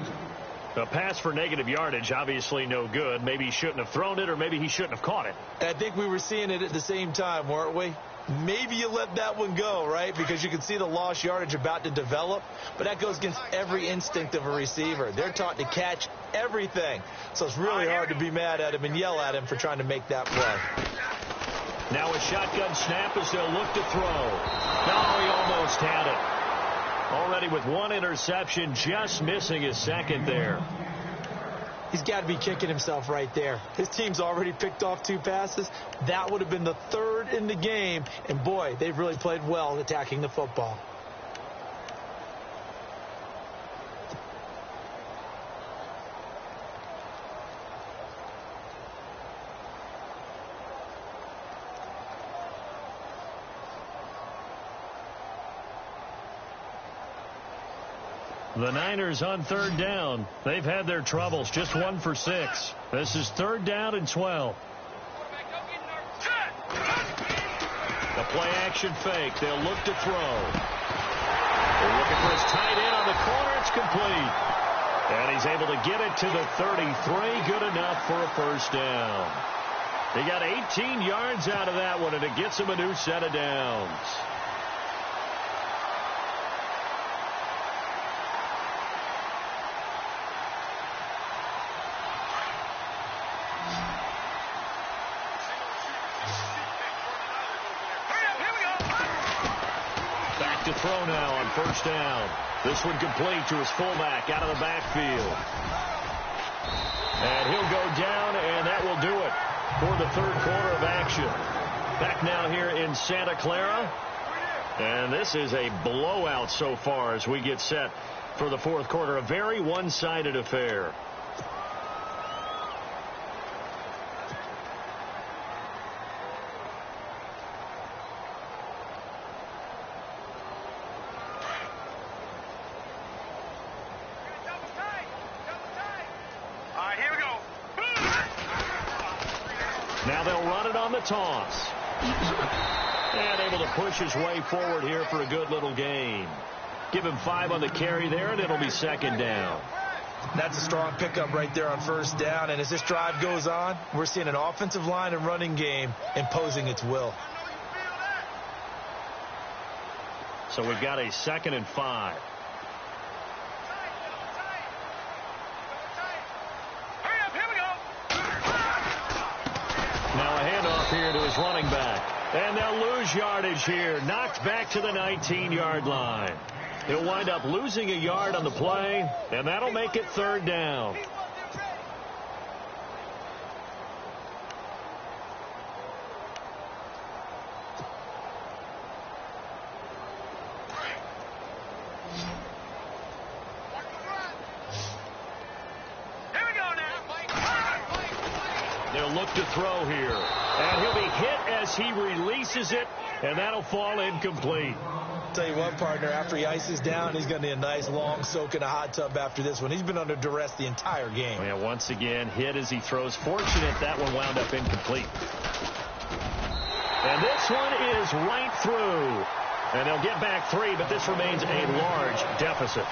A pass for negative yardage, obviously no good. Maybe he shouldn't have thrown it, or maybe he shouldn't have caught it. I think we were seeing it at the same time, weren't we? Maybe you let that one go, right? Because you can see the lost yardage about to develop. But that goes against every instinct of a receiver. They're taught to catch everything. So it's really hard to be mad at him and yell at him for trying to make that play. Now a shotgun snap as they'll look to throw. No, he almost had it. Already with 1 interception, just missing his 2nd there. He's got to be kicking himself right there. His team's already picked off 2 passes. That would have been the 3rd in the game. And, boy, they've really played well attacking the football. The Niners on 3rd down. They've had their troubles. Just 1 for 6. This is 3rd down and 12. The play action fake. They'll look to throw. They're looking for his tight end on the corner. It's complete. And he's able to get it to the 33. Good enough for a first down. He got 18 yards out of that one, and it gets him a new set of downs. Throw now on 1st down. This one complete to his fullback out of the backfield. And he'll go down, and that will do it for the 3rd quarter of action. Back now here in Santa Clara. And this is a blowout so far as we get set for the 4th quarter. A very one-sided affair. Now they'll run it on the toss. And able to push his way forward here for a good little gain. Give him 5 on the carry there, and it'll be 2nd down. That's a strong pickup right there on first down. And as this drive goes on, we're seeing an offensive line and running game imposing its will. So we've got a 2nd and 5. Now a handoff here to his running back. And they'll lose yardage here. Knocked back to the 19-yard line. He'll wind up losing a yard on the play, and that'll make it 3rd down. They'll look to throw here. And he'll be hit as he releases it, and that'll fall incomplete. Tell you what, partner, after he ices down, he's going to need a nice long soak in a hot tub after this one. He's been under duress the entire game. Yeah, once again, hit as he throws. Fortunate that one wound up incomplete. And this one is right through. And they'll get back 3, but this remains a large deficit.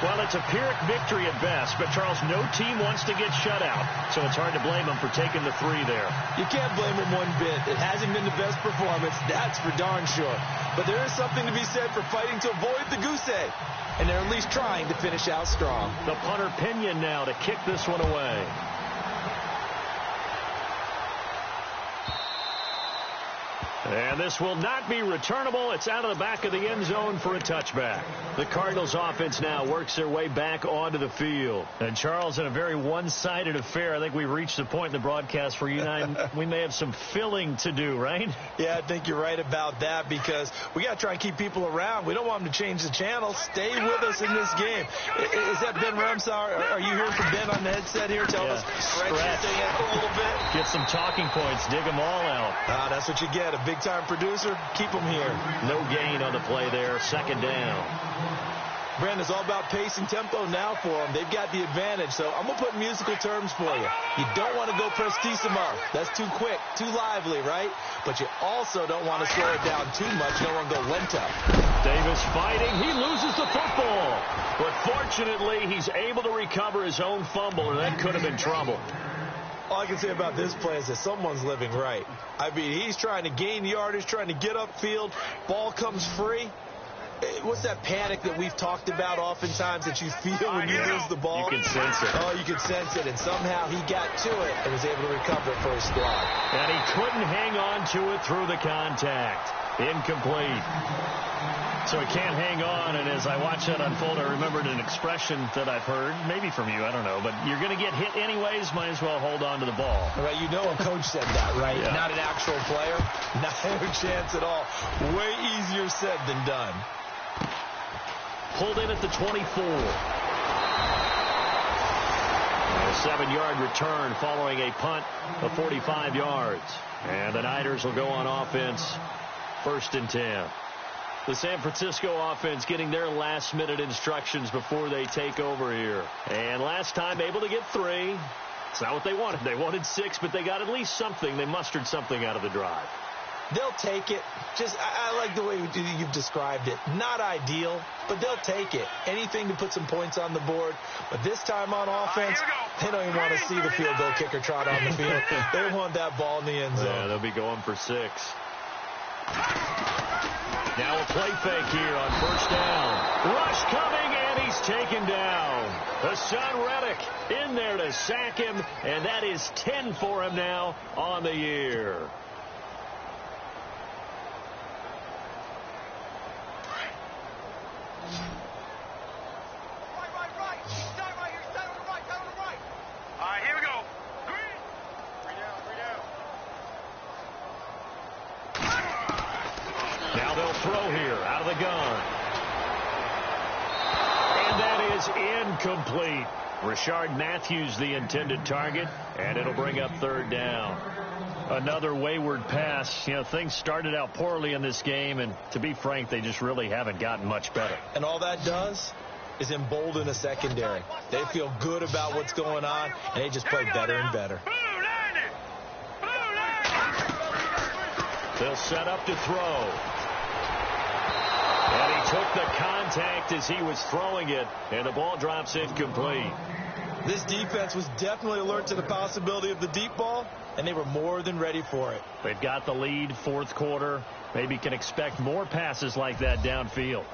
Well, it's a Pyrrhic victory at best, but, Charles, no team wants to get shut out, so it's hard to blame them for taking the 3 there. You can't blame them one bit. It hasn't been the best performance, that's for darn sure. But there is something to be said for fighting to avoid the goose egg, and they're at least trying to finish out strong. The punter Pinion now to kick this one away. And this will not be returnable. It's out of the back of the end zone for a touchback. The Cardinals offense now works their way back onto the field. And, Charles, in a very one-sided affair, I think we've reached the point in the broadcast where you and I, we may have some filling to do, right? Yeah, I think you're right about that because we got to try and keep people around. We don't want them to change the channel. Stay with us in this game. Is that Ben Rumsauer? Are you hearing from Ben on the headset here? Tell us, stretch this thing out a little bit. Get some talking points. Dig them all out. That's what you get. A big-time producer. Keep them here. No gain on the play there. 2nd down. Brandon, it's all about pace and tempo now for them. They've got the advantage, so I'm going to put musical terms for you. You don't want to go prestissimo. That's too quick, too lively, right? But you also don't want to slow it down too much. You don't want to go lento. Davis fighting. He loses the football. But fortunately, he's able to recover his own fumble, and that could have been trouble. All I can say about this play is that someone's living right. I mean, he's trying to gain yardage, trying to get upfield. Ball comes free. What's that panic that we've talked about oftentimes that you feel when you lose the ball? You can sense it. Oh, you can sense it. And somehow he got to it and was able to recover it for his squad. And he couldn't hang on to it through the contact. Incomplete. So he can't hang on, and as I watch that unfold, I remembered an expression that I've heard, maybe from you, I don't know, but you're going to get hit anyways, might as well hold on to the ball. Right, you know a coach said that, right? Yeah. Not an actual player. Not a chance at all. Way easier said than done. Pulled in at the 24. A 7-yard return following a punt of 45 yards. And the Niners will go on offense, 1st and 10. The San Francisco offense getting their last-minute instructions before they take over here. And last time able to get 3. It's not what they wanted. They wanted 6, but they got at least something. They mustered something out of the drive. They'll take it. Just, I like the way you've described it. Not ideal, but they'll take it. Anything to put some points on the board. But this time on offense, they don't even want to see the field goal kicker trot on the field. They want that ball in the end zone. Yeah, they'll be going for 6. Now a play fake here on 1st down. Rush coming, and he's taken down. Hassan Reddick in there to sack him, and that is 10 for him now on the year. Throw here out of the gun. And that is incomplete. Rashard Matthews the intended target, and it'll bring up 3rd down. Another wayward pass. You know, things started out poorly in this game, and to be frank, they just really haven't gotten much better. And all that does is embolden a secondary. They feel good about what's going on, and they just play better and better. They'll set up to throw. And he took the contact as he was throwing it, and the ball drops incomplete. This defense was definitely alert to the possibility of the deep ball, and they were more than ready for it. They've got the lead, fourth quarter. Maybe can expect more passes like that downfield.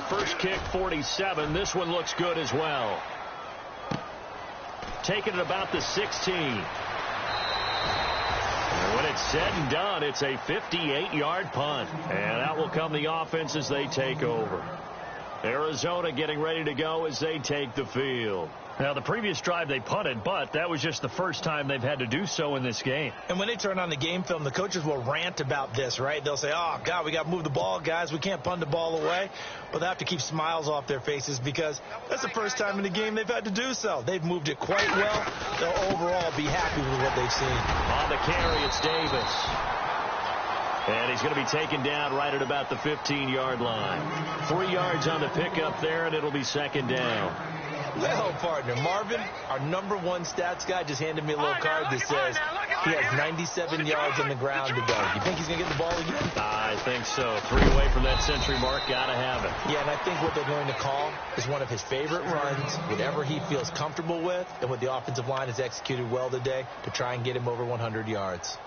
First kick, 47. This one looks good as well. Taking it about the 16. And when it's said and done, it's a 58-yard punt. And out will come the offense as they take over. Arizona getting ready to go as they take the field. Now, the previous drive they punted, but that was just the first time they've had to do so in this game. And when they turn on the game film, the coaches will rant about this, right? They'll say, oh, God, we got to move the ball, guys. We can't punt the ball away. But they have to keep smiles off their faces because that's the first time in the game they've had to do so. They've moved it quite well. They'll overall be happy with what they've seen. On the carry, it's Davis. And he's going to be taken down right at about the 15-yard line. 3 yards on the pickup there, and it'll be second down. Well, partner, Marvin, our #1 stats guy, just handed me a little card that says he has 97 yards on the ground to go. You think he's going to get the ball again? I think so. 3 away from that century mark. Got to have it. Yeah, and I think what they're going to call is one of his favorite runs, whatever he feels comfortable with, and what the offensive line has executed well today to try and get him over 100 yards.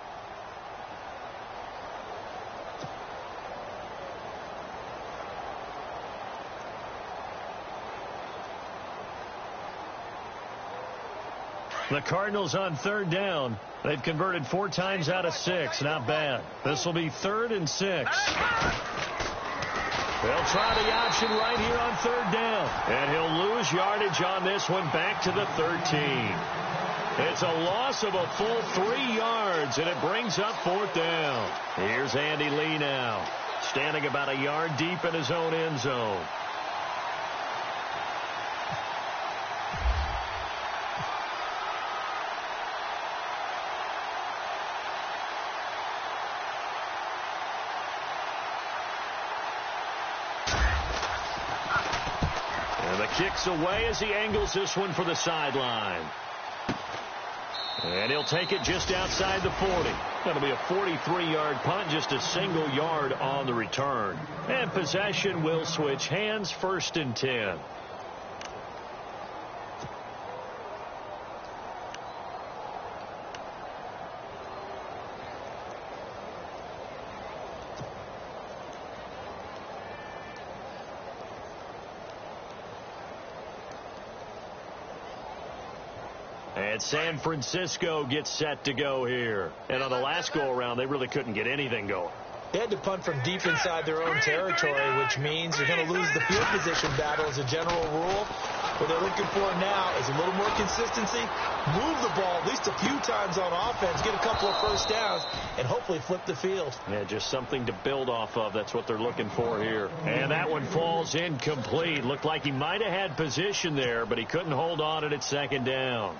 The Cardinals on third down. They've converted 4 times out of 6. Not bad. This will be 3rd and 6. They'll try the option right here on third down. And he'll lose yardage on this one back to the 13. It's a loss of a full 3 yards, and it brings up 4th down. Here's Andy Lee now, standing about a yard deep in his own end zone. Kicks away as he angles this one for the sideline. And he'll take it just outside the 40. That'll be a 43-yard punt, just a single yard on the return. And possession will switch hands, 1st and 10. And San Francisco gets set to go here. And on the last go-around, they really couldn't get anything going. They had to punt from deep inside their own territory, which means you're going to lose the field position battle as a general rule. What they're looking for now is a little more consistency, move the ball at least a few times on offense, get a couple of first downs, and hopefully flip the field. Yeah, just something to build off of. That's what they're looking for here. And that one falls incomplete. Looked like he might have had position there, but he couldn't hold on it at 2nd down.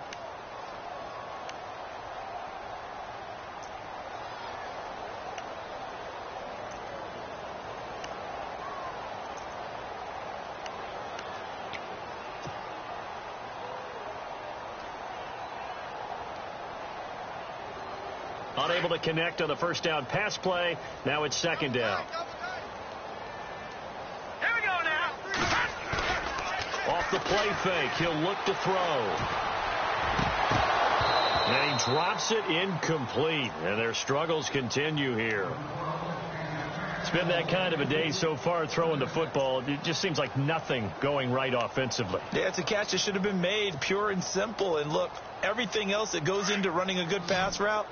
Unable to connect on the first down pass play. Now it's 2nd down. Here we go now. Off the play fake, he'll look to throw. And he drops it incomplete. And their struggles continue here. It's been that kind of a day so far throwing the football. It just seems like nothing going right offensively. Yeah, it's a catch that should have been made, pure and simple. And look, everything else that goes into running a good pass route,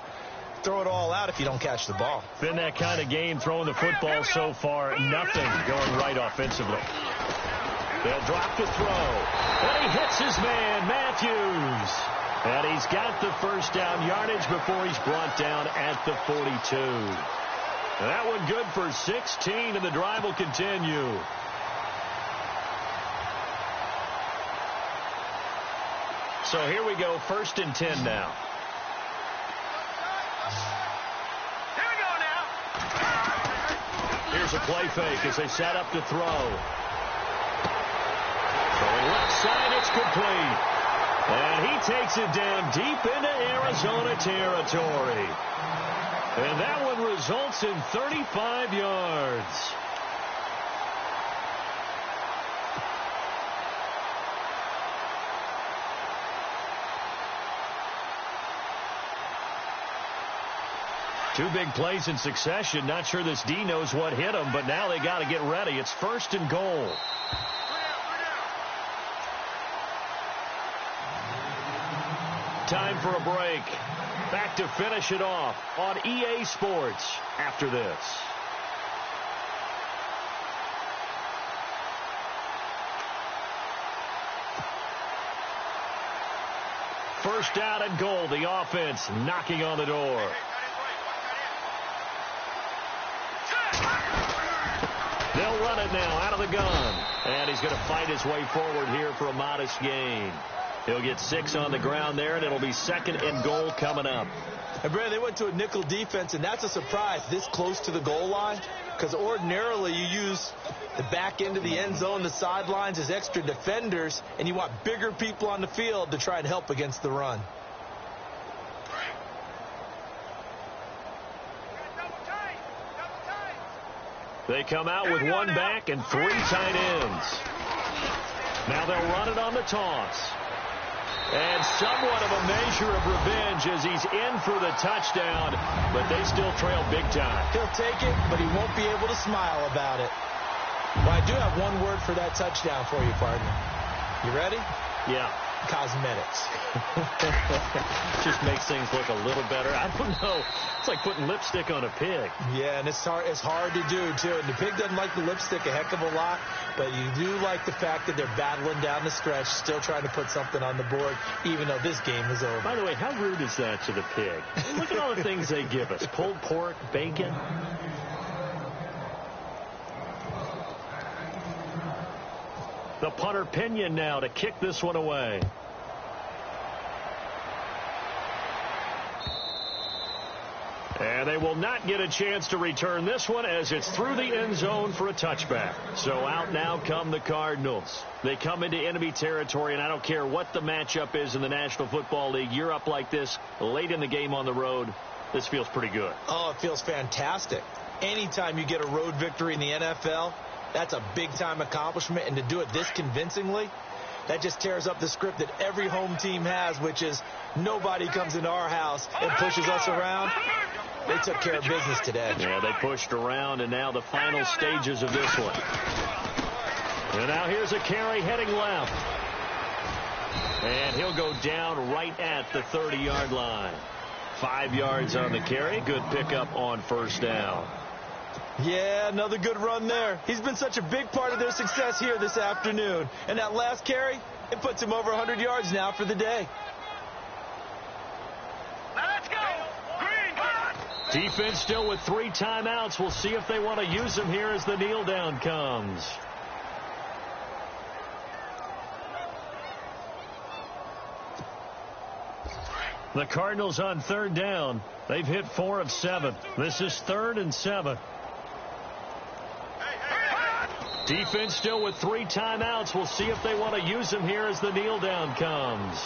throw it all out if you don't catch the ball. Been that kind of game throwing the football so far. Nothing going right offensively. They'll drop the throw. And he hits his man, Matthews. And he's got the first down yardage before he's brought down at the 42. That one good for 16, and the drive will continue. So here we go, 1st and 10 now. Here's a play fake as they set up to throw. Going left side, it's complete. And he takes it down deep into Arizona territory. And that one results in 35 yards. Two big plays in succession. Not sure this D knows what hit him, but now they got to get ready. It's 1st and goal. Time for a break. Back to finish it off on EA Sports after this. First down and goal. The offense knocking on the door. They'll run it now out of the gun. And he's going to fight his way forward here for a modest gain. He'll get 6 on the ground there, and it'll be 2nd and goal coming up. And Brad, they went to a nickel defense, and that's a surprise this close to the goal line, because ordinarily you use the back end of the end zone, the sidelines as extra defenders, and you want bigger people on the field to try and help against the run. They come out with 1 back and 3 tight ends. Now they'll run it on the toss. And somewhat of a measure of revenge as he's in for the touchdown, but they still trail big time. He'll take it, but he won't be able to smile about it. Well, I do have one word for that touchdown for you, partner. You ready? Yeah. Cosmetics. Just makes things look a little better. I don't know. It's like putting lipstick on a pig. Yeah, and it's hard to do, too. And the pig doesn't like the lipstick a heck of a lot, but you do like the fact that they're battling down the stretch, still trying to put something on the board, even though this game is over. By the way, how rude is that to the pig? Look at all the things they give us. Pulled pork, bacon. The punter Pinion now to kick this one away. And they will not get a chance to return this one as it's through the end zone for a touchback. So out now come the Cardinals. They come into enemy territory, and I don't care what the matchup is in the National Football League. You're up like this late in the game on the road. This feels pretty good. Oh, it feels fantastic. Anytime you get a road victory in the NFL, that's a big-time accomplishment, and to do it this convincingly, that just tears up the script that every home team has, which is nobody comes into our house and pushes us around. They took care of business today. Yeah, they pushed around, and now the final stages of this one. And now here's a carry heading left. And he'll go down right at the 30-yard line. 5 yards on the carry. Good pickup on first down. Yeah, another good run there. He's been such a big part of their success here this afternoon. And that last carry, it puts him over 100 yards now for the day. Let's go. Green. Defense still with 3 timeouts. We'll see if they want to use them here as the kneel down comes. The Cardinals on 3rd down. They've hit 4 of 7. This is 3rd and 7. Defense still with 3 timeouts. We'll see if they want to use them here as the kneel down comes.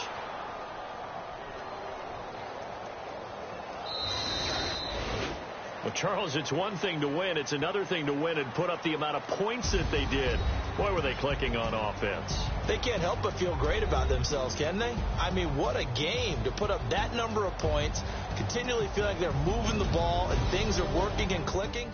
Well, Charles, it's one thing to win. It's another thing to win and put up the amount of points that they did. Boy, were they clicking on offense. They can't help but feel great about themselves, can they? I mean, what a game to put up that number of points, continually feel like they're moving the ball and things are working and clicking.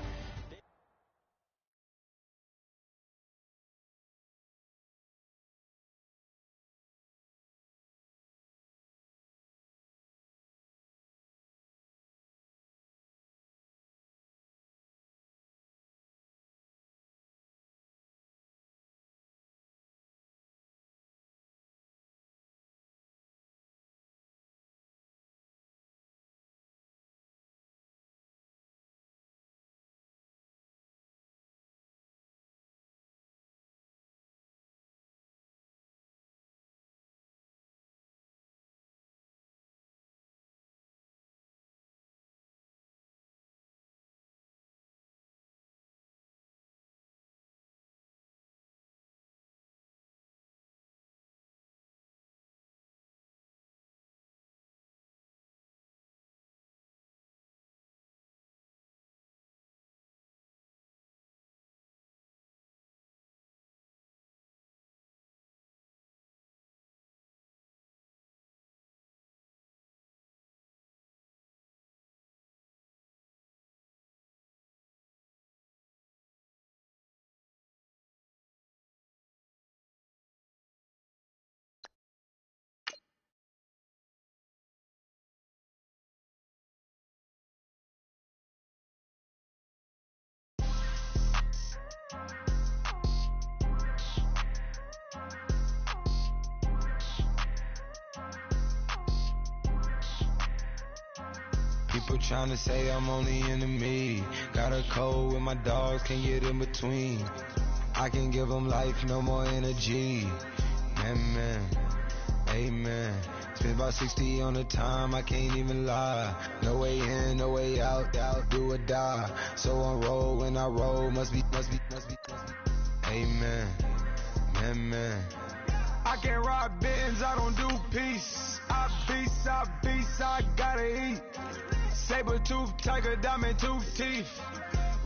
People tryna say I'm on the enemy. Got a code with my dogs, can't get in between. I can give them life, no more energy. Amen, amen. Spent about 60 on the time, I can't even lie. No way in, no way out, do or die. So on roll, when I roll, must be. Amen, amen. I can't ride Benz, I don't do peace. I beast, I gotta eat. Saber-tooth, tiger, diamond tooth teeth.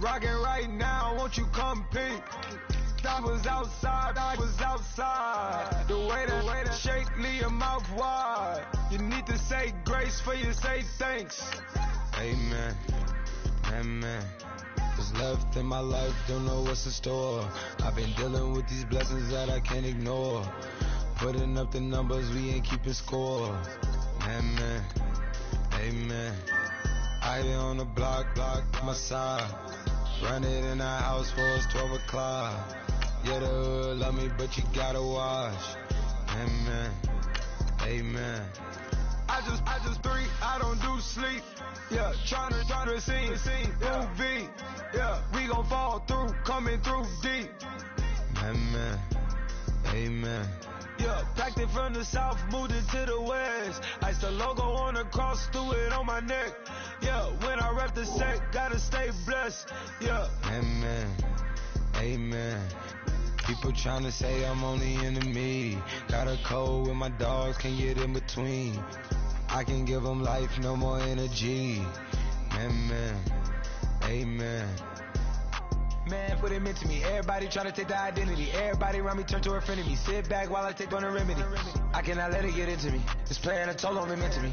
Rockin' right now, won't you come peek? I was outside. The way that shake, leave your mouth wide. You need to say grace for you say thanks. Amen, amen. What's left in my life, don't know what's in store. I've been dealing with these blessings that I can't ignore. Putting up the numbers, we ain't keeping score. Amen, amen. I been on the block, my side. Run it in the house for us 12 o'clock. Yeah, the hood love me, but you gotta watch. Amen, amen. I just three, I don't do sleep. Yeah, tryna see movie. Yeah, we gon' fall through, coming through deep. Amen, amen. Yeah, packed it from the south, moved it to the west. Iced the logo on the cross, threw it on my neck. Yeah, when I rep the set, gotta stay blessed. Yeah. Amen, amen. People tryna say I'm on the enemy. Got a code with my dogs, can't get in between. I can give them life, no more energy. Amen, amen. Man, what it meant to me. Everybody trying to take the identity. Everybody around me turn to a friend of me. Sit back while I take on the remedy. I cannot let it get into me. This playing a toll on me meant to me.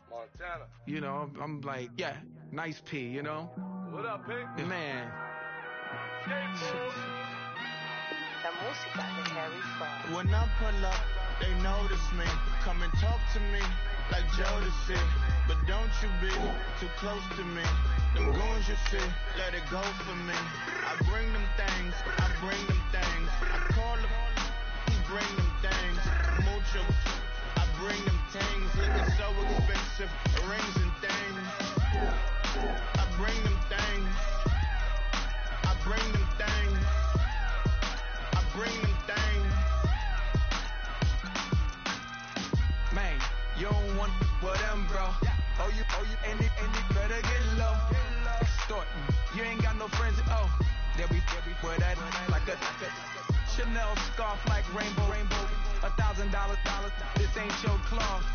Montana. You know, I'm like, yeah, nice P, you know? What up, P? Man. La música de Harry Fraud. When I pull up, they notice me. Come and talk to me like Jodeci. But don't you be too close to me. Them goons you see, let it go for me. I bring them things, I call them, he bring them things. Mucho, I bring them things. Looking so expensive, rings and things. I bring them things. I bring them things. I bring them things. Man, you don't want with them, bro. Oh, you, and it better get low. Extorting, you ain't got no friends. Oh, they'll be with that like a Chanel scarf like rainbow. $1,000, this ain't your cloth.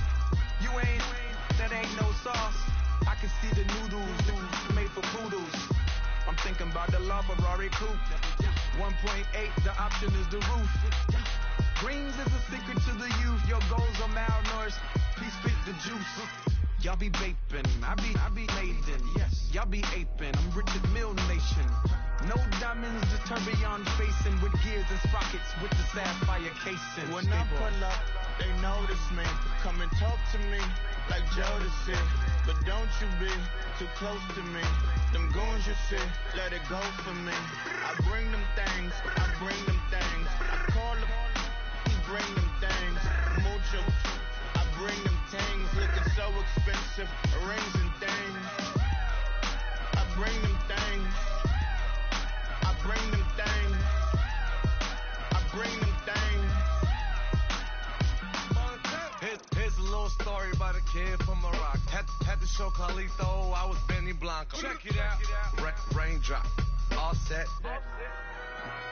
You ain't, that ain't no sauce. I can see the noodles made for poodles. I'm thinking about the LaFerrari coupe. 1.8, the option is the roof. Greens is a secret to the youth. Your goals are malnourished. Please spit the juice. Y'all be vaping, I be maiden. Yes, y'all be aping. I'm Richard Mill Nation. No diamonds, just tourbillon facing with gears and sprockets with the sapphire casing. When I pull up, they notice me. Come and talk to me like Jodeci. But don't you be too close to me. Them goons you see, let it go for me. I bring them things, I call them, he bring them things. Mucho, I bring them things. Looking so expensive, rings and things. I bring them things. I bring them things. I bring them things. Here's a little story about a kid from Morocco. Had to show Carlito I was Benny Blanco. Check it out. Raindrop, all set.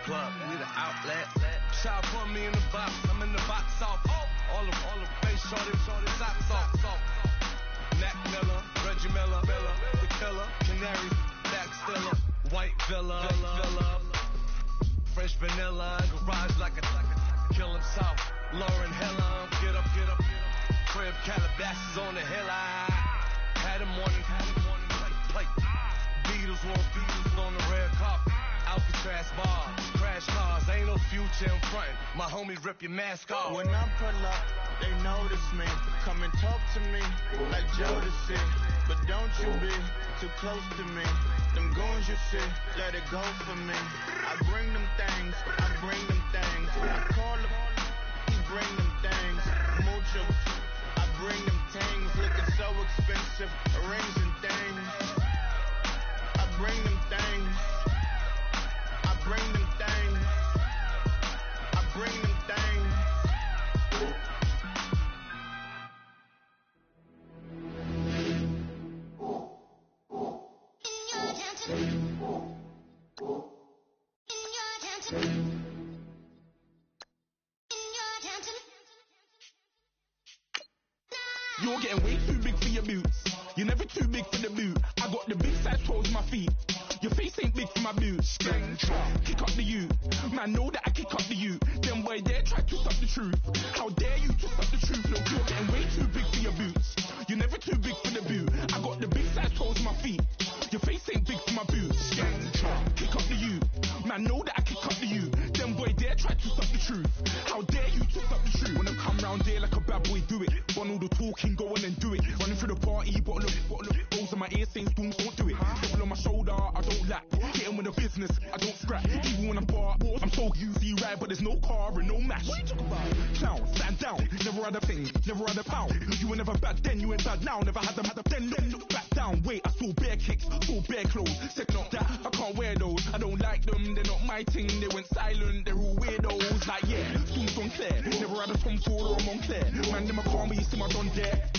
Plug, we the outlet. Shot put me in the box. I'm in the box off. All the face shorty, socks off. Mac Miller, Reggie Miller, the killer, Canary, Back Stiller, White Villa, Fresh Vanilla, garage like a kill himself. Lauren Hiller, get up. Crib Calabasas on the hill. I had him on plate. Beatles on the red carpet. Alcatraz bar, crash cars, ain't no future in front. My homie rip your mask off. When I pull up, they notice me. Come and talk to me like Jodeci. But don't you be too close to me. Them goons you see, let it go for me. I bring them things, I bring them things. I call them, he bring them things. Mucho, I bring them things. Looking so expensive, rings and things. I bring them things. I bring them things. I bring them things. You're getting way too big for your boots. You're never too big for the boot. I got the big size toes on my feet. Your face ain't big for my boots. Kick up the you. Man, know that I kick up the you. Them boy there try to twist up the truth. How dare you twist up the truth? Look, you're getting way too big for your boots. You're never too big for the boot. I got the big size toes on my feet. Your face ain't big for my boots. Kick up the you. Man, know that I kick up the you. Them boy there try to twist up the truth. How dare you twist up the truth? When I come round there like a bad boy, do it. Want all the talking, go on and do it. Running through the party, bottle up. Rolls on my ear, saying don't do it. Devil on my shoulder, I don't lack. Hitting with the business, I don't scrap. Even when I'm bar, I'm so easy right, but there's no car and no match. What you talk about? Clown, stand down. Never had a thing, never had a pound. You were never bad then, you ain't bad now. Never had a then, look back down. Wait, I saw bare kicks, saw bare clothes. Second up that, I can't wear those. I don't like them, they're not my thing. They went silent, they're all weirdos. Like yeah, Stones on Claire. Never had a Tom Ford or a Montclair. Man, them a call me, you see my don there.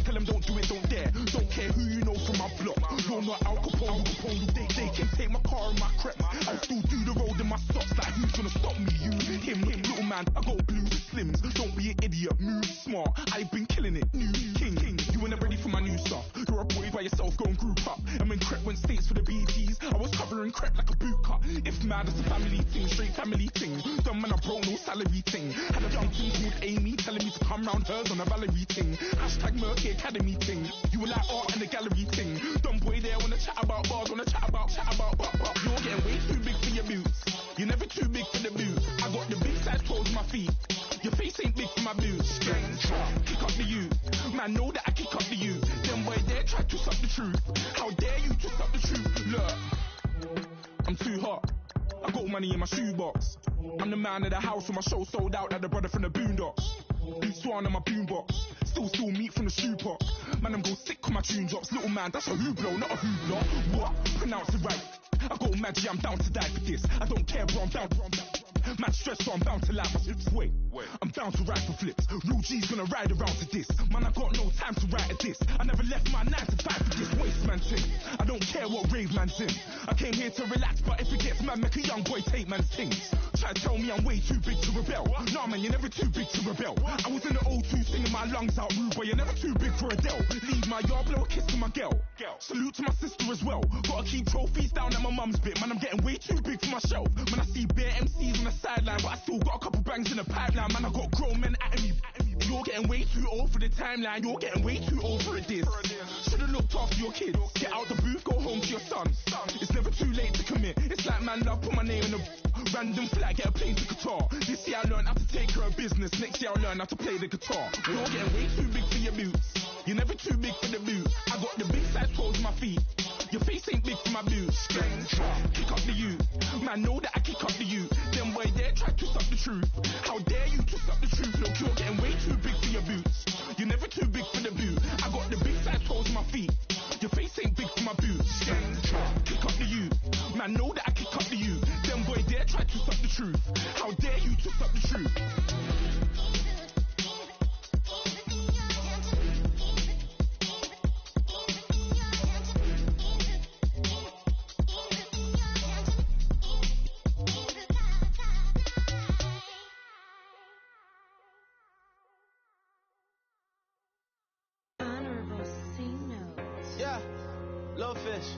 Tell them don't do it, don't dare. Don't care who you know from my block. You're not Al Capone, they can take my car and my crep. I'll still do the road in my socks. Like who's gonna stop me? You, him, little man. I got blue slims. Don't be an idiot, move smart. I've been killing it, new king. You were never ready for my new stuff. You're a boy by yourself, go and group up. And when Crep went states for the BTs, I was covering Crep like a boot cut. If mad, it's a family thing, straight family thing. Dumb man, I broke no salary thing. Had a young thing called Amy telling me to come round hers on a Valerie thing. Hashtag Murky Academy thing. You were like art and the gallery thing. Dumb boy there wanna chat about bars, wanna chat about. You're getting way too big for your boots. You're never too big for the boot. I got the big size toes on my feet. Your face ain't big for my boots. Kick up the you. Man, know that I kick up the you. Them boy there try to twist up the truth. How dare you twist up the truth? Look, I'm too hot. I got money in my shoebox. I'm the man of the house when my show sold out like the brother from the Boondocks. Beat Swan on my boombox. Still meat from the shoe pot. Man, I'm go sick when my tune drops. Little man, that's a hooplo, not a hoopla. What? Pronounce it right. I got magic, I'm down to die for this. I don't care, bro, I'm down. Man stressed, so I'm bound to laugh. Wait, I'm bound to ride for flips. Real G's gonna ride around to this. Man, I got no time to write at this. I never left my 9 to 5 for this waste man thing. I don't care what rave man's in. I came here to relax, but if it gets mad, make a young boy take man's things. Try to tell me I'm way too big to rebel. Nah, man, you're never too big to rebel. I was in the O2 singing my lungs out rude, but you're never too big for Adele. Leave my yard, blow a kiss to my girl. Salute to my sister as well. Gotta keep trophies down at my mum's bit. Man, I'm getting way too big for my shelf. Man, I see bare MCs on the sideline, but I still got a couple bangs in the pipeline. Man, I got grown men at me. You're getting way too old for the timeline. You're getting way too old for a diss. Should've looked after your kids. Get out the booth, go home to your son. It's never too late to commit. It's like man love, put my name in a random flag, get a plane to Qatar. This year I learned how to take care of business. Next year I'll learn how to play the guitar. You're getting way too big for your boots. You're never too big for the boot. I got the big size toes on my feet. Your face ain't big for my boots. Kick up the you. Man, know that I kick up the you. Them boy there try to twist up the truth. How dare you twist up the truth? Look, you're getting way too big for your boots. You're never too big for the boot. I got the big size toes on my feet. Your face ain't big for my boots. Kick up the you. Man, know that I kick up the you. Them boy there try to twist up the truth. How dare you twist up the truth? Fish.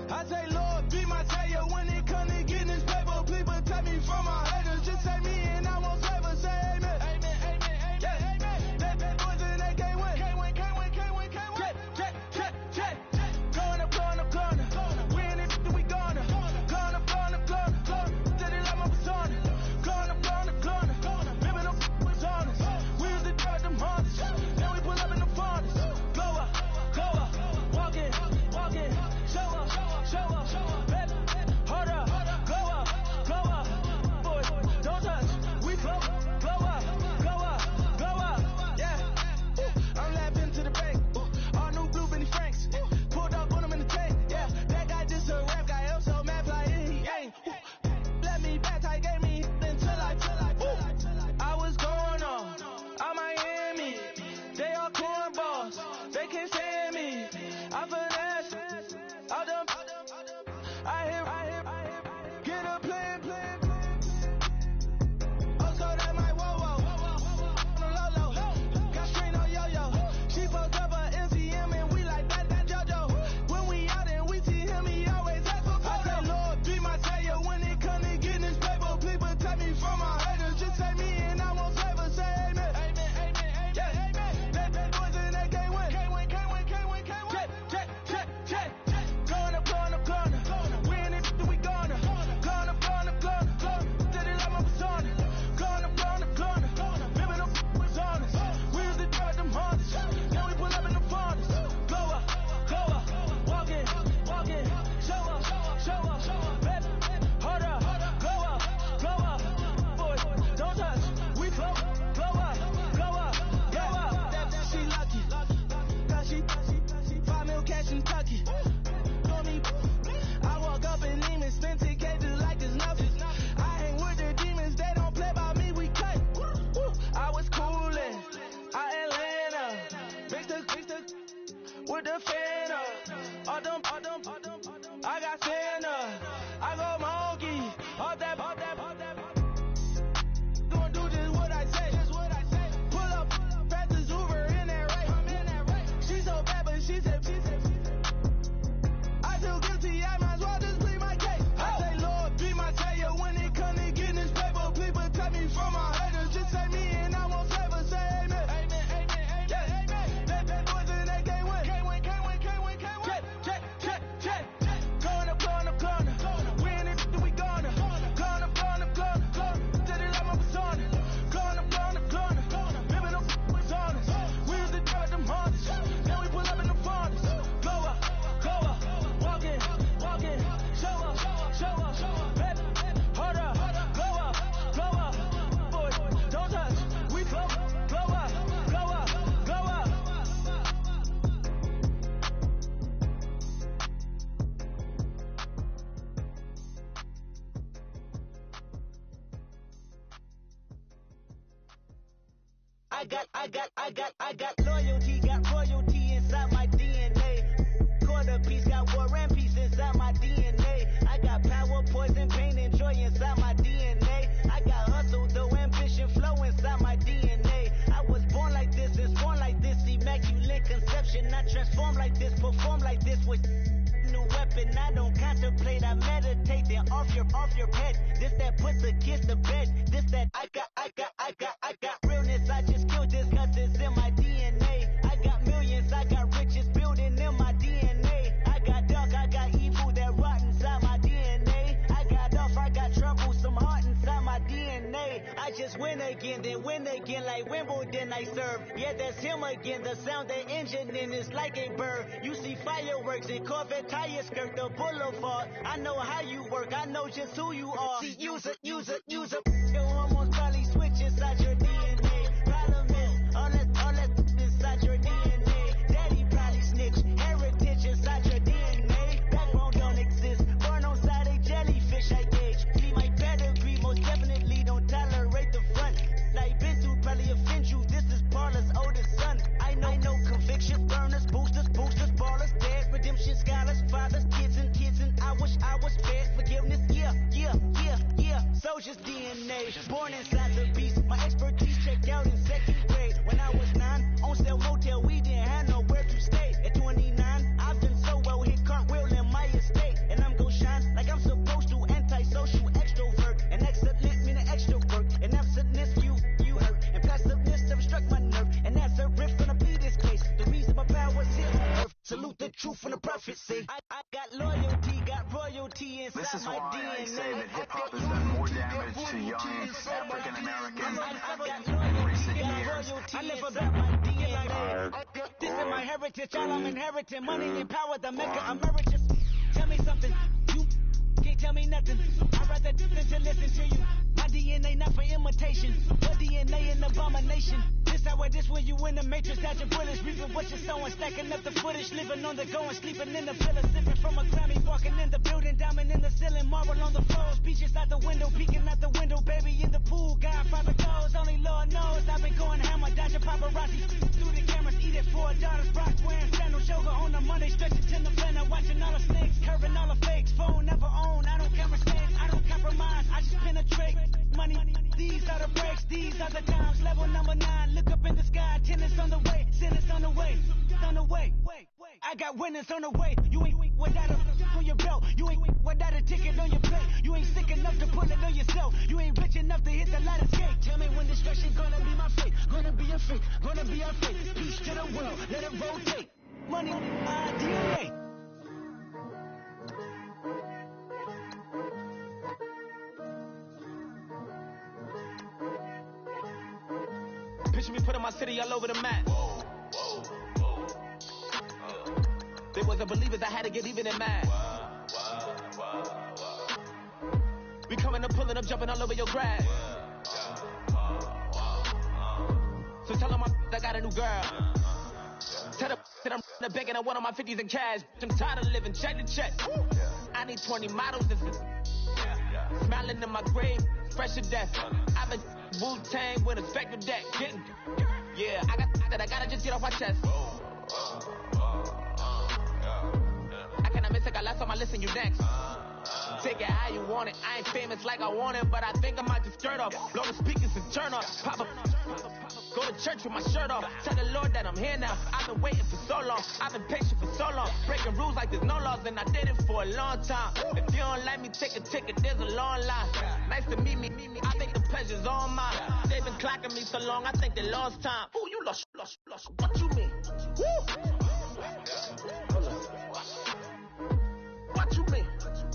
I say, Lord, be my savior when it comes to getting this paper. Please protect me from my haters. Just say me and I won't favor. Say amen. Amen, amen, amen, yeah. Amen. That boys and they can't win. Can't win, can't win, can't win, can't win. Check. Going up. We in it, we gone. got loyalty, got royalty inside my DNA. Quarter piece, got war and peace inside my DNA. I got power, poison, pain, and joy inside my DNA. I got hustle, though, ambition, flow inside my DNA. I was born like this, and born like this, immaculate conception. I transform like this, perform like this with new weapon. I don't contemplate, I meditate, then off your head. This that put the kids to bed. This that I got realness. I just killed this cause it's in my DNA. I got millions, I got riches building in my DNA. I got dark, I got evil that rot inside my DNA. I got off, I got trouble, some heart inside my DNA. I just win again, then win again like Wimbledon I serve. Yeah, that's him again. The sound that engine in is like a bird. You see fireworks and Corvette tires skirt the boulevard. I know how you work, I know just who you are. See, use it. Your hormones probably switch inside your DNA. Problem is, all that inside your DNA. Daddy probably snitch, heritage inside your DNA. Backbone don't exist, born on side a jellyfish I gauge. See my pedigree, most definitely don't tolerate the front. Like been through probably offend you, this is Paula's oldest son. I know conviction, burners, boosters, ballers, dead, redemption, scholars, fathers, kids and I wish I was fed forgiveness, yeah. Soldier's DNA, born inside the beast. My expertise checked out in second grade. When I was 9, on sale motel, we didn't have nowhere to stay. At 29, I've done so well, hit cartwheel in my estate. And I'm gon' shine like I'm supposed to, antisocial extrovert. And excellent meaning extrovert. And absentness, you hurt. And passiveness have struck my nerve. And that's a riff gonna be this case. The reason my power's here on earth. Salute the truth and the prophecy. I got loyalty, got royalty inside this is my why DNA. I say that hip-hop has done more damage to young African Americans in recent years. I live about my DNA. This is my heritage, all I'm inheriting. Money and power, the Mecca emeritus. Tell me something, you can't tell me nothing. I'd rather listen to listen to you. My DNA not for imitation, your DNA an abomination. This when you in the matrix, dodging bullets, reaping what you're sowing, stacking up the footage, living on the go and sleeping in the villa, sipping from a Grammy, walking in the building, diamond in the ceiling, marble on the floors, beaches out the window, peeking out the window, baby in the pool, Godfather goes, only Lord knows, I've been going hammer, dodging paparazzi, through the cameras, eat it for daughters, Brock wearing sandals, yoga on the Monday, stretching to the blender, watching all the snakes, curving all the fakes, phone never own, I don't camera stand, I don't compromise, I just penetrate, money, these are the breaks, these are the times, level number 9, look up in the sky, tenants on the way, sinners on the way, I got winners on the way, you ain't without a on your belt, you ain't without a ticket on your plate, you ain't sick enough to pull it on yourself, you ain't rich enough to hit the ladder skate, tell me when destruction gonna be my fate, gonna be a fate, gonna be our fate, peace to the world, let it rotate, money, my DNA. Picture me putting my city all over the map. They wasn't believers, I had to get even and mad. We coming up, pulling up, jumping all over your grass. So tell them I got a new girl. Tell them that I'm the bank and I want on my 50s in cash. I'm tired of living check to check. I need 20 models and smiling in my grave, fresh to death. I've been Wu-Tang with a spectre deck. Getting, yeah, I gotta just get off my chest. I cannot miss it, I last on my list and you next. Take it how you want it. I ain't famous like I want it, but I think I might just skirt off. Blow the speakers and turn off. Pop up. Go to church with my shirt off. Tell the Lord that I'm here now. I've been waiting for so long. I've been patient for so long. Breaking rules like there's no laws, and I did it for a long time. If you don't like me, take a ticket. There's a long line. Nice to meet me. I think the pleasure's all mine. They've been clocking me so long, I think they lost time. Ooh, you lost. What you mean? Woo! What you mean?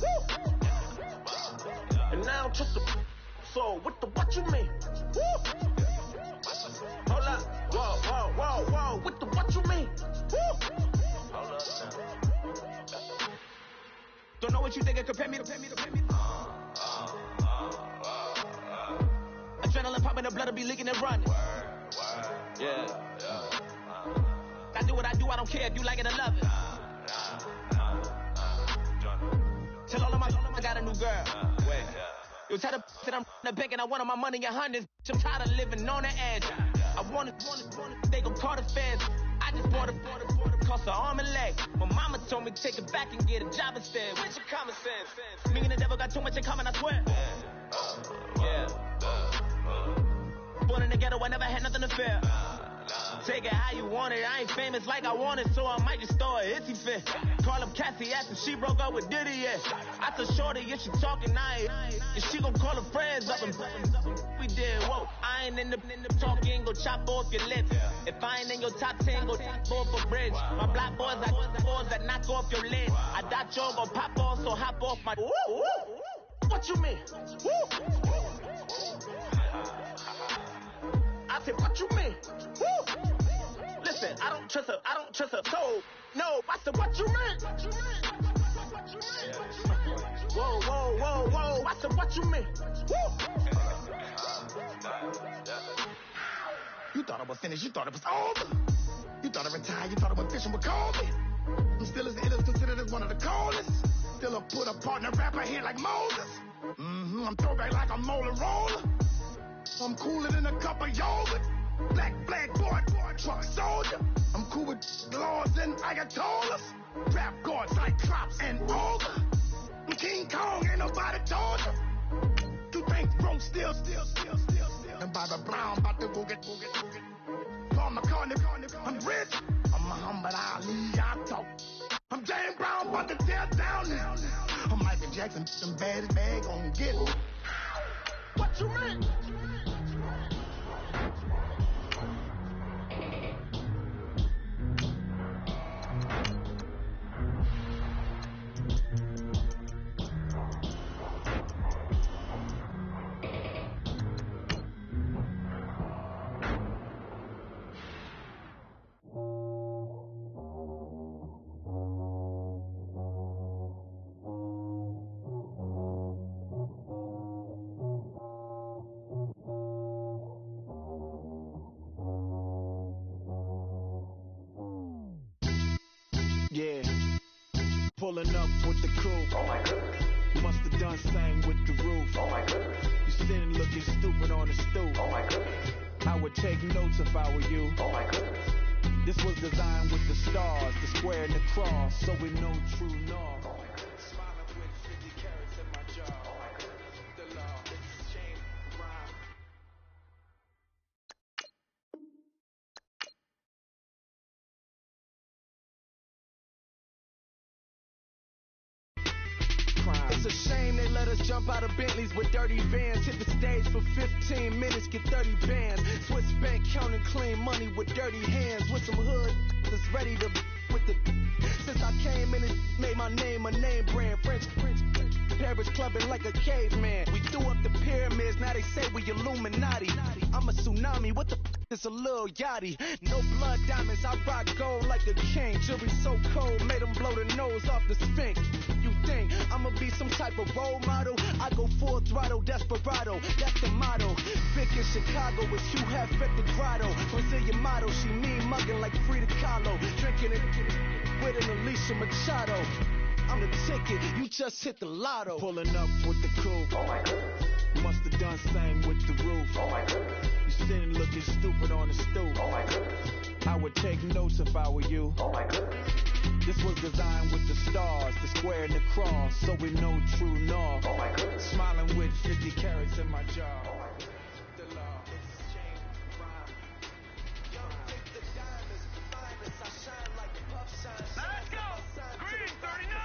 Woo! And now I'm just a so what you mean? Woo! Hold up, whoa, what you mean? Woo! Hold up now. Don't know what you think it compare me to. Adrenaline popping, the blood will be leaking and running. Yeah. I do what I do, I don't care if you like it or love it. Tell all of my I got a new girl. Wait. You tell the that I'm the bank and I want all my money in hundreds. I'm tired of living on the edge. I wanted, they gon' call the feds. I just bought a cost an arm and leg. My mama told me take it back and get a job instead. Where's your common sense? Me and the devil got too much in common, I swear. Yeah. Born in the ghetto, I never had nothing to fear. Take it how you want it. I ain't famous like I want it, so I might just throw a hissy fit. Call up Cassie after she broke up with Diddy, yeah. I told Shorty if she talking, and she gon' call her friends up and we did, whoa. I ain't in the talking, go chop off your lips. If I ain't in your top 10, go top off a bridge. My black boys, I got the boys that knock off your lid. I thought y'all gon' pop off, so hop off my. What you mean? I said, what you mean? Woo! Listen, I don't trust her soul. No, I said, what you mean? Whoa. I said, what you mean? Woo! You thought I was finished, you thought it was over. You thought I retired, you thought I went fishing with Kobe. I'm still as ill as considered as one of the coldest. Still a put a partner rapper here like Moses. I'm throwback like a molar roller. I'm cooler than a cup of yogurt. Black boy, truck soldier. I'm cool with laws and ayatollahs. Rap gods like Klops and Olga. I'm King Kong, ain't nobody told you. You think Rome still. And Bobby Brown about to go get. Paul McCartney, I'm rich. I'm Muhammad Ali, I talk. I'm James Brown, about to tear down now. I'm Michael Jackson, some bad gon' get it. What you mean? Yeah, pulling up with the crew. Oh my goodness. Must have done same with the roof. Oh my goodness. You sitting looking stupid on the stoop. Oh my goodness. I would take notes if I were you. Oh my goodness. This was designed with the stars, the square and the cross, so we know true north. Oh my goodness. Smiling with 50 carats in my jaw. Oh my goodness. The law, it's chain rhyme. It's a shame they let us jump out of Bentleys with dirty vans. Hit the stage for 15 minutes, get 30 bands. Swiss bank counting clean money with dirty hands. With some hood that's ready to with the. Since I came in and made my name a name brand. French Paris clubbing like a caveman. We threw up the pyramids, now they say we Illuminati. I'm a tsunami, what the is a little yachty. No blood diamonds, I rock gold like a king. Jewelry so cold, made them blow the nose off the Sphinx. You think I'ma be some type of role model? I go full throttle, desperado, that's the motto. Vic in Chicago is Hugh Hef at the grotto. Brazilian model, she mean mugging like Frida Kahlo. Drinking it with an Alicia Machado. I'm the ticket, you just hit the lotto. Pulling up with the crew. Oh my goodness. Must have done same with the roof. Oh my goodness. You sitting looking stupid on the stoop. Oh my goodness. I would take notes if I were you. Oh my goodness. This was designed with the stars, the square and the cross, so we know true north. Oh my goodness. Smiling with 50 carats in my jaw. Oh my goodness. The law, it's chain rhyme. Young think the diamonds, finest, I shine like a puff shine. Let's go! Green 39!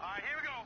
All right, here we go.